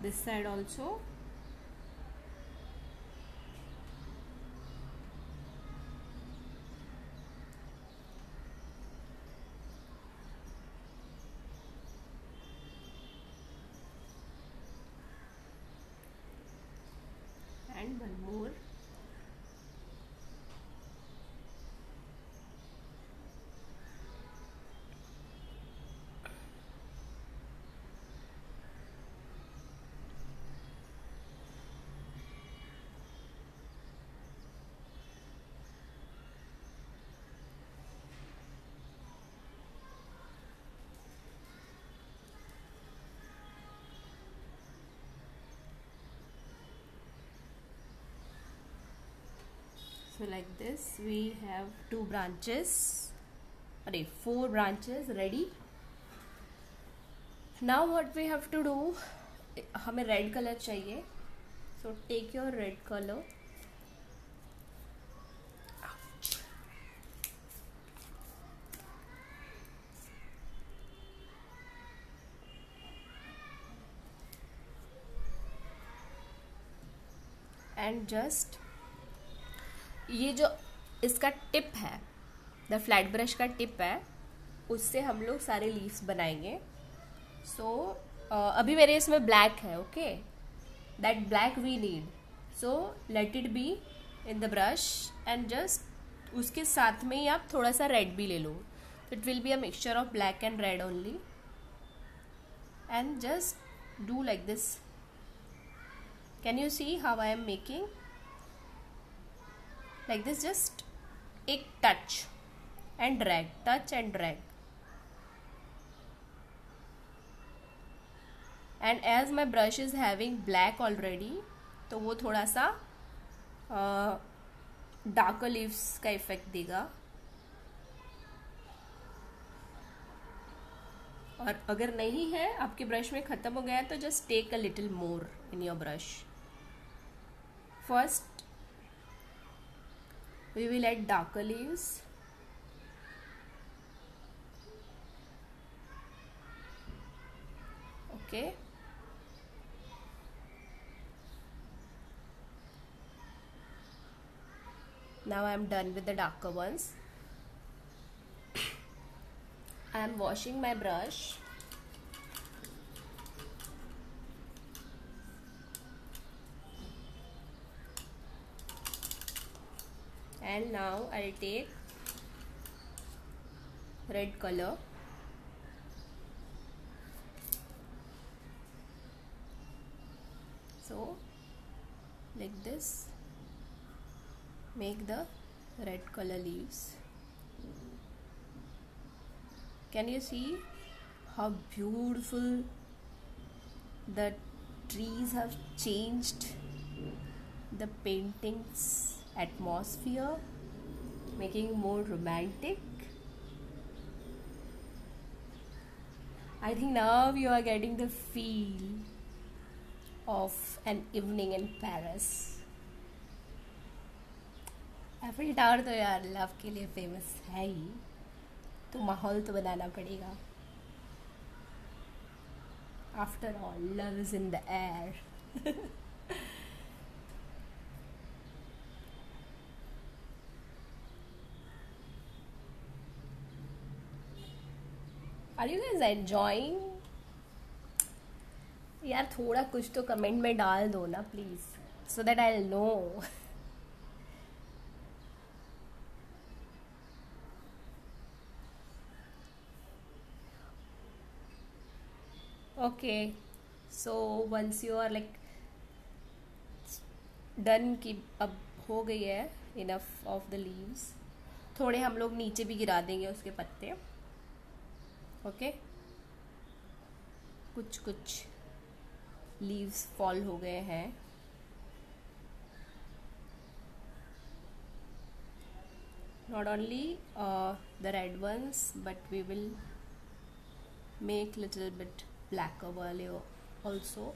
This side also. And one more. So like this we have two branches, sorry, 4 branches ready. Now what we have to do, हमें red colour चाहिए. So take your red color. And just ये जो इसका tip है, the flat brush का tip है, उससे हम लोग सारे लीव्स बनाएंगे. सो अभी मेरे इसमें ब्लैक है. Okay, that black we need. So let it be in the brush and just उसके साथ में ही आप थोड़ा सा रेड भी ले लो. It will be a mixture of black and red only. And just do like this. Can you see how I am making? Like this, just एक touch and drag, touch and drag. And as my brush is having black already, तो वो थोड़ा सा darker leaves का effect देगा. और अगर नहीं है, आपके ब्रश में ख़त्म हो गया है, तो just take a little more in your brush. First we will add darker leaves. Okay, now I am done with the darker ones. I am washing my brush. And now I'll take red color. So like this, make the red color leaves. Can you see how beautiful the trees have changed the painting's atmosphere, making more romantic? I think now you are getting the feel of an evening in Paris. Eiffel tower तो यार love के लिए famous है ही, तो माहौल तो बनाना पड़ेगा. After all love is in the air. Are you guys enjoying? यार थोड़ा कुछ तो कमेंट में डाल दो ना please, so that I know. Okay, so once you are like done कि अब हो गई है इनफ ऑफ द लीव्स, थोड़े हम लोग नीचे भी गिरा देंगे उसके पत्ते. ओके, कुछ कुछ लीव्स फॉल हो गए हैं. Not only the red ones, but we will make little bit blacker wale also.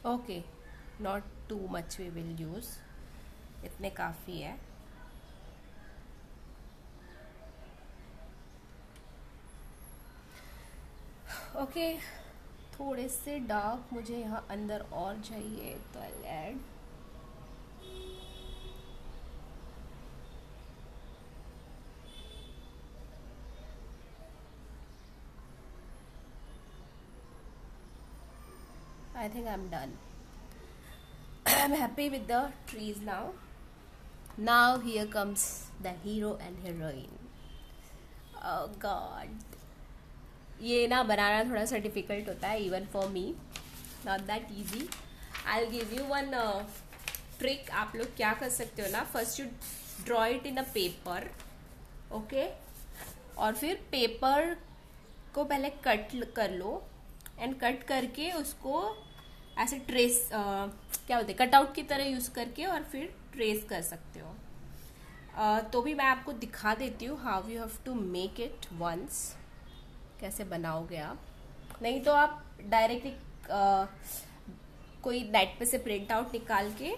Okay, not too much we will use, इतने काफ़ी है. ओके, थोड़े से डार्क मुझे यहाँ अंदर और चाहिए, तो I add. I think I'm done. I'm happy with the trees now. Now here comes the hero and heroine. Oh God, ये ना बनाना थोड़ा सा डिफिकल्ट होता है, even for me. Not that easy. I'll give you one trick. आप लोग क्या कर सकते हो ना, first you draw it in a paper, okay? और फिर पेपर को पहले कट कर लो, एंड कट करके उसको ऐसे ट्रेस क्या बोलते हैं, कटआउट की तरह यूज़ करके और फिर ट्रेस कर सकते हो. तो भी मैं आपको दिखा देती हूँ how you have to make it once, कैसे बनाओगे आप. नहीं तो आप डायरेक्टली कोई नेट पे से प्रिंट आउट निकाल के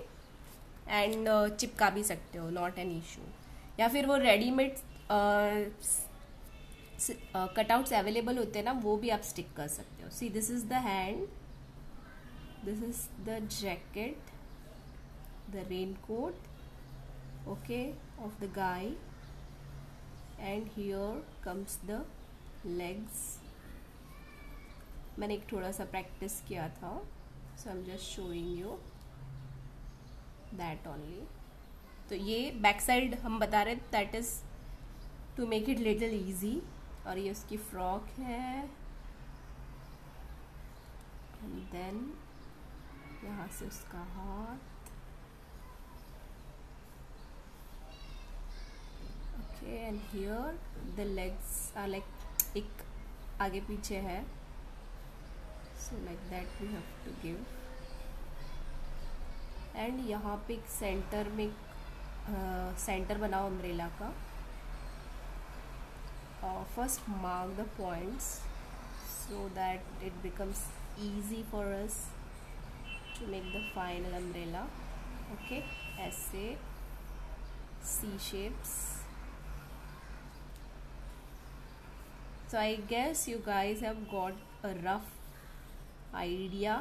एंड चिपका भी सकते हो, नॉट एन इशू. या फिर वो रेडीमेड कटआउट्स अवेलेबल होते हैं ना, वो भी आप स्टिक कर सकते हो. See, this is the hand, this is the jacket, the raincoat, okay, of the guy, and here comes the legs. मैंने एक थोड़ा सा प्रैक्टिस किया था, so I am just showing you that only. तो ये बैक साइड हम बता रहे, that is to make it little easy. और ये उसकी फ्रॉक है. देन यहाँ से उसका हाथ, okay, and here the legs are like एक आगे पीछे है, so like that we have to give. And यहाँ पे एक सेंटर में सेंटर बनाओ अम्ब्रेला का। First mark the points so that it becomes easy for us to make the final umbrella. Okay, ऐसे C shapes. So I guess you guys have got a rough idea.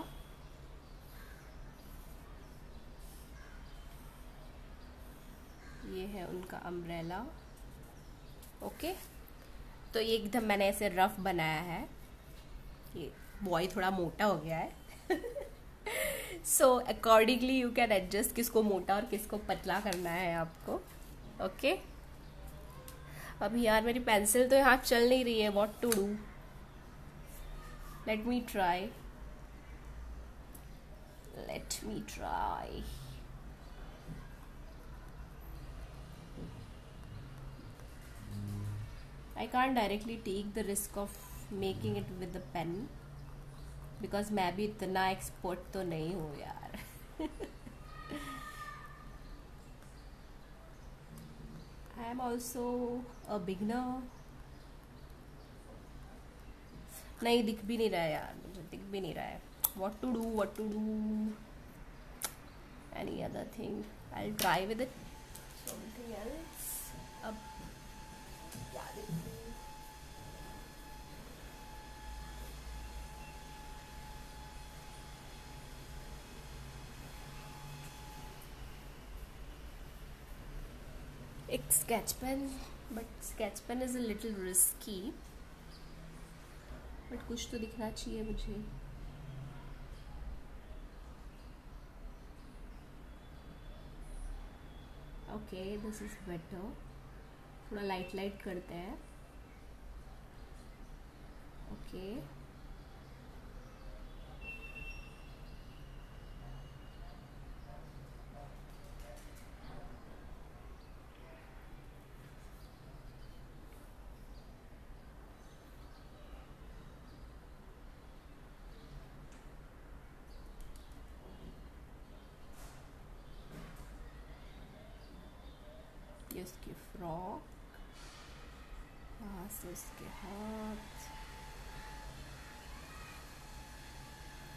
ये है उनका umbrella. Okay, तो ये एकदम मैंने ऐसे rough बनाया है। ये बॉय थोड़ा मोटा हो गया है so accordingly you can adjust किसको मोटा और किसको पतला करना है आपको। ओके, अब यार मेरी पेंसिल तो यहाँ चल नहीं रही है, what to do, let me try. I can't directly take the risk of making it with the pen because मैं भी इतना expert तो नहीं हूँ यार I am also a beginner। नहीं दिख भी नहीं रहा है यार, मुझे दिख भी नहीं रहा है। What to do? Any other thing? I'll try with it। Something else। अब क्या देखूं? एक sketch pen, but sketch pen is a little risky, but कुछ तो दिखना चाहिए मुझे। Okay, this is better. थोड़ा लाइट करते हैं। ओके, ये उसकी फ्रॉक, यहाँ से उसके हाथ,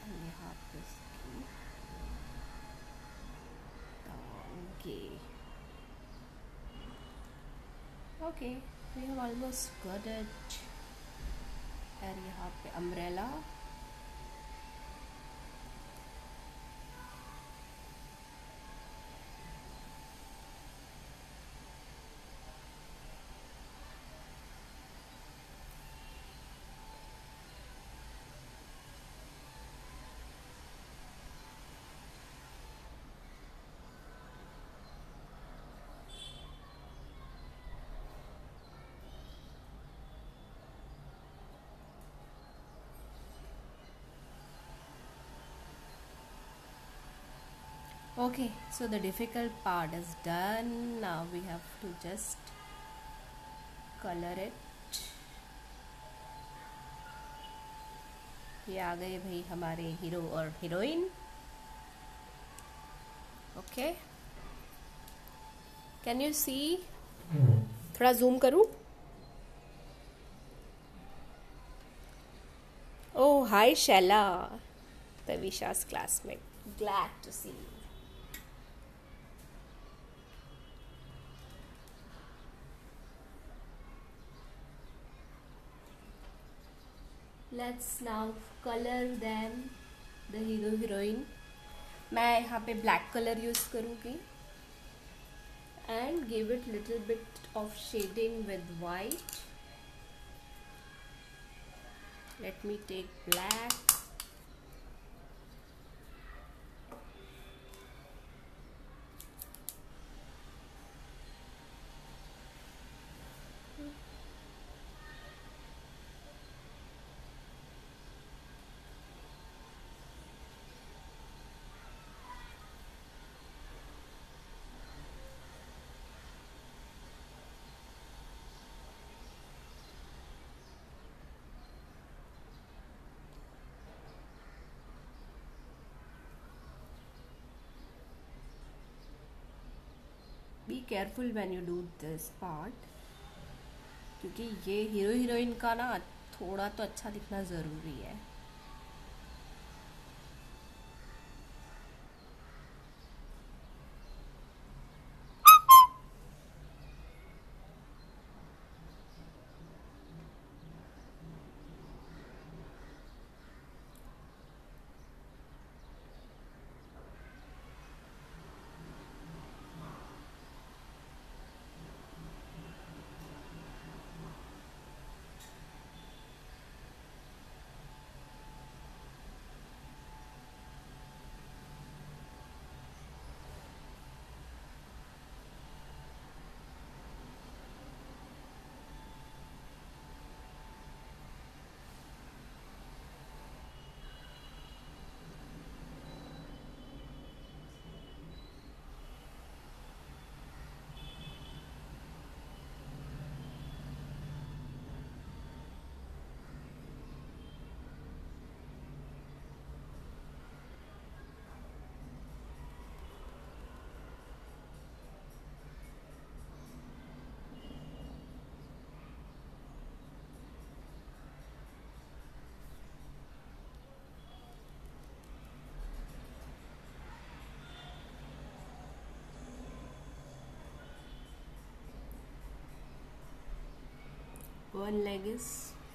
यहाँ पे उसकी टांगे। Okay, we have almost got it. और यहाँ पे umbrella. Okay, so the difficult part is done. Now we have to just color it। ये आ गए भाई हमारे हीरो और हीरोइन। ओके, कैन यू सी? थोड़ा जूम करूं? Oh, hi Shella, Tavisha's classmate. Glad to see you. Let's now color them, the hero heroine। मैं यहाँ पे black color use करूँगी and give it little bit of shading with white। Let me take black। Careful when you do this part, क्योंकि ये hero heroine का ना थोड़ा तो अच्छा दिखना ज़रूरी है. One leg is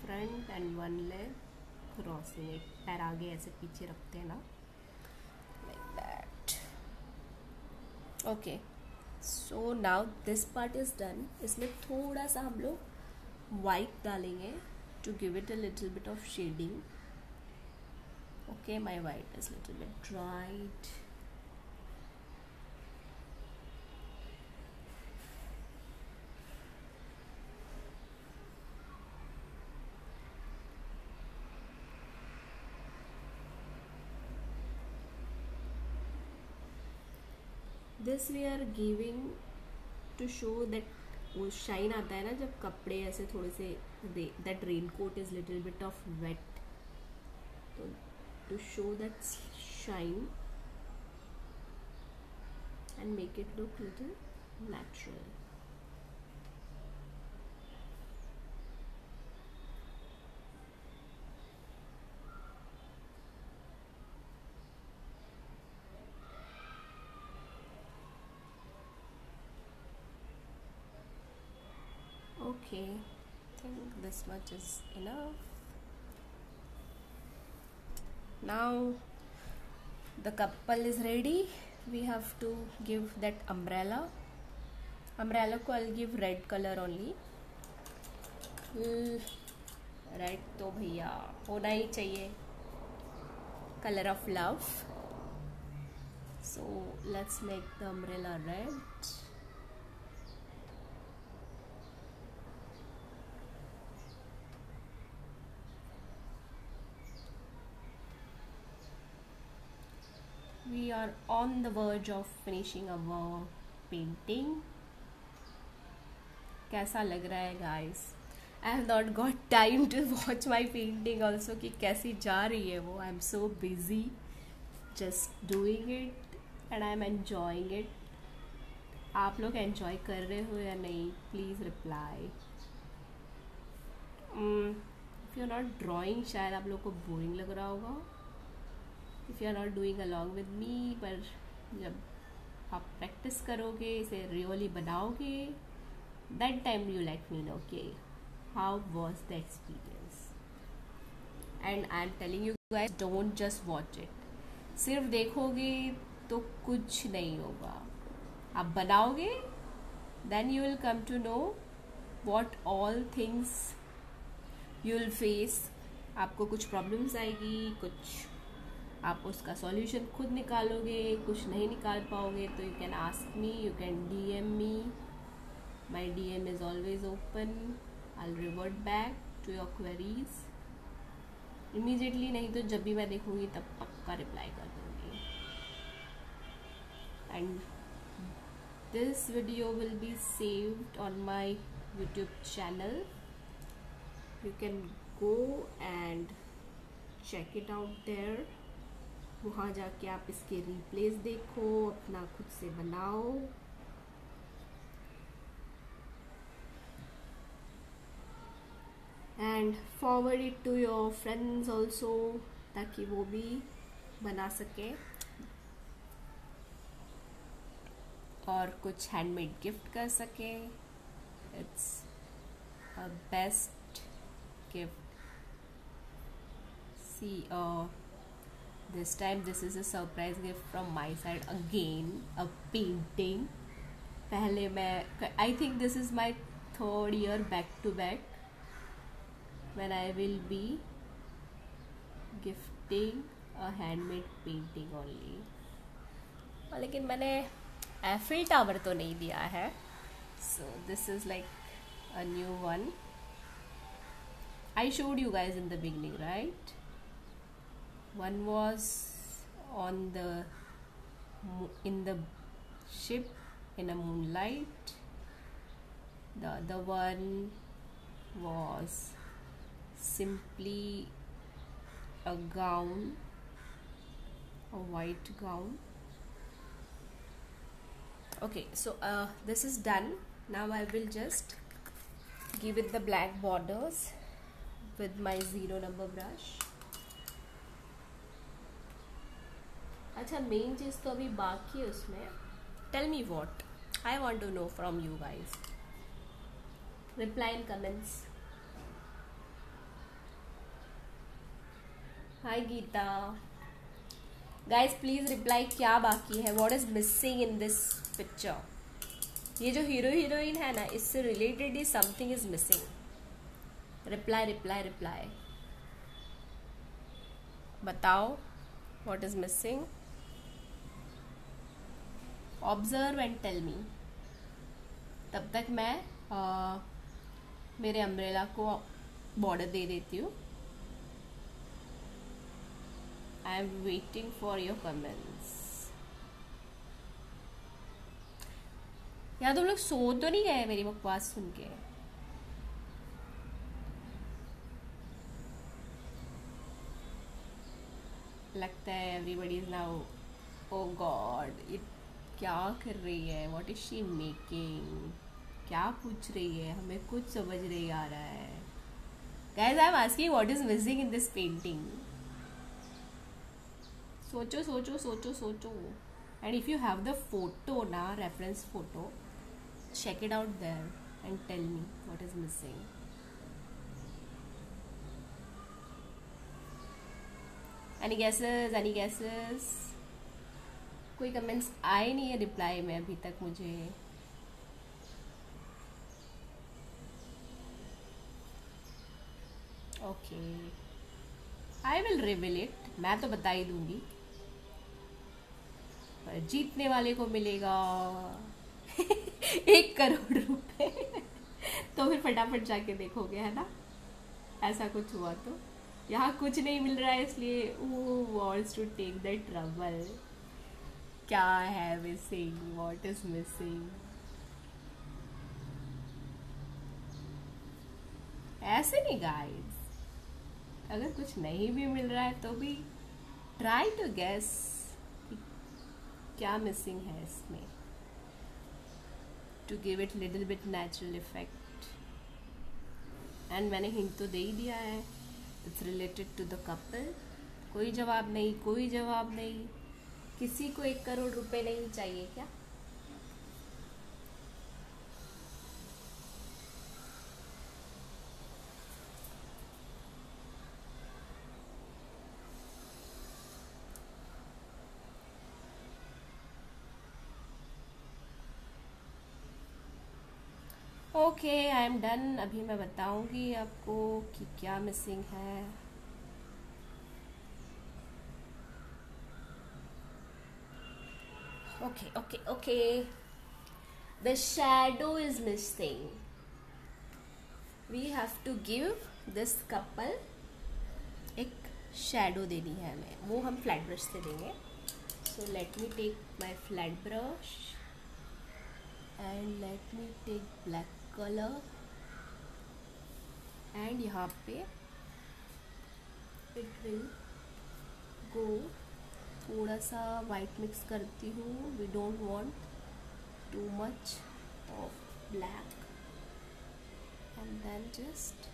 front and one leg crossing it. पैर आगे ऐसे पीछे रखते हैं ना, like that. Okay, so now this part is done. इसमें थोड़ा सा हम लोग वाइट डालेंगे to give it a little bit of shading. Okay, my white is little bit dried. This we are giving to show that वो shine आता है ना जब कपड़े ऐसे थोड़े से, that rain coat is little bit of weight, तो to show that shine and make it look little natural. Okay, I think this much is enough. Now the couple is ready. We have to give that umbrella. Umbrella को I'll give red color only. Red तो भैया होना ही चाहिए, color of love. So let's make the umbrella red. We are on the verge of finishing our painting. कैसा लग रहा है guys? I have not got time to watch my painting also कि कैसी जा रही है वो. I'm so busy just doing it and I'm enjoying it. आप लोग enjoy कर रहे हो या नहीं? Please reply. If you're not drawing शायद आप लोग को boring लग रहा होगा. If you are not doing along with me, पर जब आप प्रैक्टिस करोगे, इसे रियली बनाओगे, that time you let me know okay how was the experience. And I am telling you guys, don't just watch it. सिर्फ देखोगे तो कुछ नहीं होगा. आप बनाओगे, then you will come to know what all things you will face. आपको कुछ प्रॉब्लम्स आएगी, कुछ आप उसका सॉल्यूशन खुद निकालोगे, कुछ नहीं निकाल पाओगे तो you can ask me, you can DM me. My DM is always open. I will revert back to your queries immediately, नहीं तो जब भी मैं देखूँगी तब पक्का रिप्लाई कर दूँगी. And this video will be saved on my YouTube channel. You can go and check it out there. वहाँ जाके आप इसके रिप्लेस देखो, अपना खुद से बनाओ. And forward it to your friends also, ताकि वो भी बना सके और कुछ हैंडमेड गिफ्ट कर सके. It's a best gift. See this time this is a surprise gift from my side again, a painting. पहले मैं I think this is my third year back to back when I will be gifting a handmade painting only. लेकिन मैंने Eiffel tower तो नहीं दिया है. So this is like a new one. I showed you guys in the beginning, right? One was on in the ship in a moonlight. The other one was simply a gown, a white gown. Okay, so this is done. Now I will just give it the black borders with my 0 number brush. अच्छा, main चीज़ तो अभी बाकी है उसमें. Tell me what I want to know from you guys. Reply in comments. Hi Geeta. Guys please reply, क्या बाकी है, what is missing in this picture. ये जो हीरो हीरोइन है ना, इससे रिलेटेड ही something is missing. Reply reply reply. बताओ what is missing. Observe and tell me. तब तक मैं मेरे अम्ब्रेला को बॉर्डर दे देती हूँ. I am waiting for your comments. यार तुम लोग सो तो नहीं गए मेरी बकवास सुन के. लगता है everybody is now, oh God it क्या कर रही है, व्हाट इज शी मेकिंग, क्या पूछ रही है, हमें कुछ समझ नहीं आ रहा है. Guys I am asking what is missing in this painting. सोचो सोचो सोचो सोचो. And if you have the photo ना, reference photo, check it out there and tell me what is missing. Any guesses? Any guesses? कोई comments आए नहीं है reply में अभी तक मुझे. Okay, I will reveal it. मैं तो बता ही दूंगी, पर जीतने वाले को मिलेगा 1 करोड़ रुपए. तो फिर फटाफट जाके देखोगे, है ना. ऐसा कुछ हुआ तो. यहाँ कुछ नहीं मिल रहा है, इसलिए who wants to take the trouble. क्या है मिसिंग, व्हाट इज मिसिंग. ऐसे नहीं गाइस, अगर कुछ नहीं भी मिल रहा है तो भी ट्राई टू गेस क्या मिसिंग है इसमें, to give it little bit natural effect. And मैंने हिंट तो दे ही दिया है. It's related to the couple. कोई जवाब नहीं, कोई जवाब नहीं. किसी को 1 करोड़ रुपए नहीं चाहिए क्या. Okay, I am done. अभी मैं बताऊंगी आपको कि क्या मिसिंग है. Okay. The shadow is missing. We have to give this couple एक shadow देनी है हमें. वो हम flat brush से देंगे. So let me take my flat brush and let me take black color. And यहाँ पे it will go. थोड़ा सा वाइट मिक्स करती हूँ. We don't want too much of black. And then just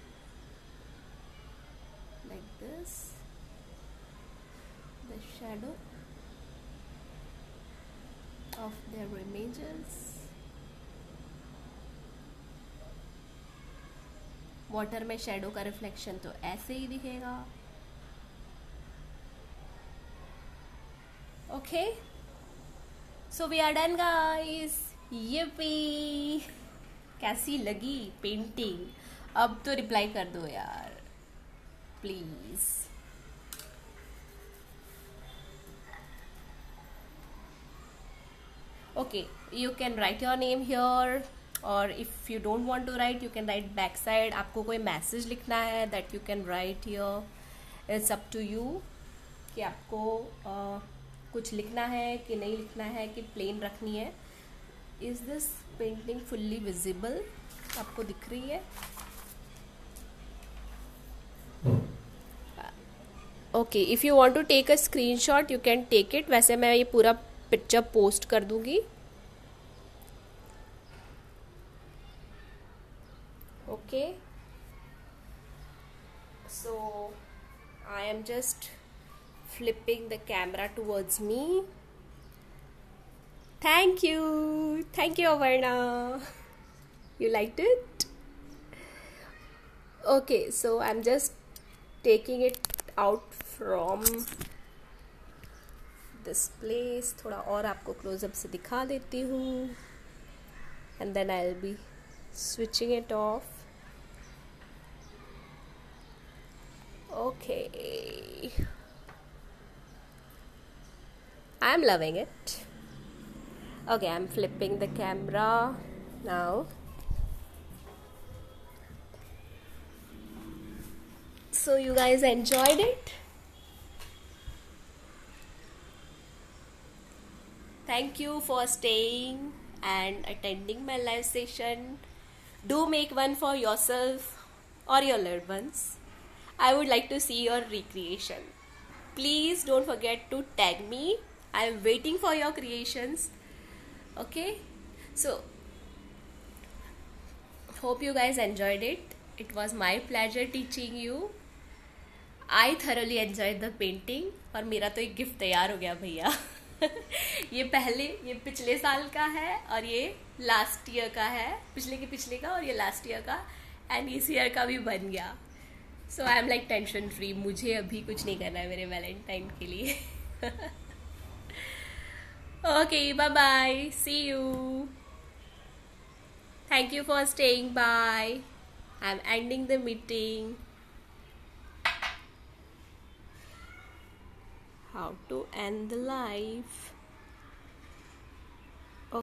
like this, the shadow of their images. Water में shadow का reflection तो ऐसे ही दिखेगा. Okay, so we are done guys. yippee. कैसी लगी पेंटिंग? अब तो रिप्लाई कर दो यार please. Okay, you can write your name here, or if you don't want to write, you can write backside. आपको कोई मैसेज लिखना है that you can write here. It's up to you कि आपको कुछ लिखना है कि नहीं लिखना है, कि प्लेन रखनी है. Is this painting fully visible? आपको दिख रही है? Okay, if you want to take a screenshot, you can take it. वैसे मैं ये पूरा पिक्चर पोस्ट कर दूंगी. Okay, so I am just flipping the camera towards me. Thank you Aparna. You liked it? Okay, so I'm just taking it out from this place. थोड़ा और आपको close up से दिखा देती हूँ, and then I'll be switching it off. Okay, I'm loving it. Okay, I'm flipping the camera now. So you guys enjoyed it? Thank you for staying and attending my live session. Do make one for yourself or your loved ones. I would like to see your recreation. Please don't forget to tag me. I am waiting for your creations. Okay, so hope you guys enjoyed it. It was my pleasure teaching you. I thoroughly enjoyed the painting. और मेरा तो एक gift तैयार हो गया भैया. ये पिछले साल का है और ये लास्ट ईयर का है. पिछले का और ये लास्ट ईयर का, एंड इस ईयर का भी बन गया. So I am like tension free. मुझे अभी कुछ नहीं करना है मेरे वैलेंटाइन के लिए. Okay, bye-bye. See you. Thank you for staying by. I'm ending the meeting. How to end the live?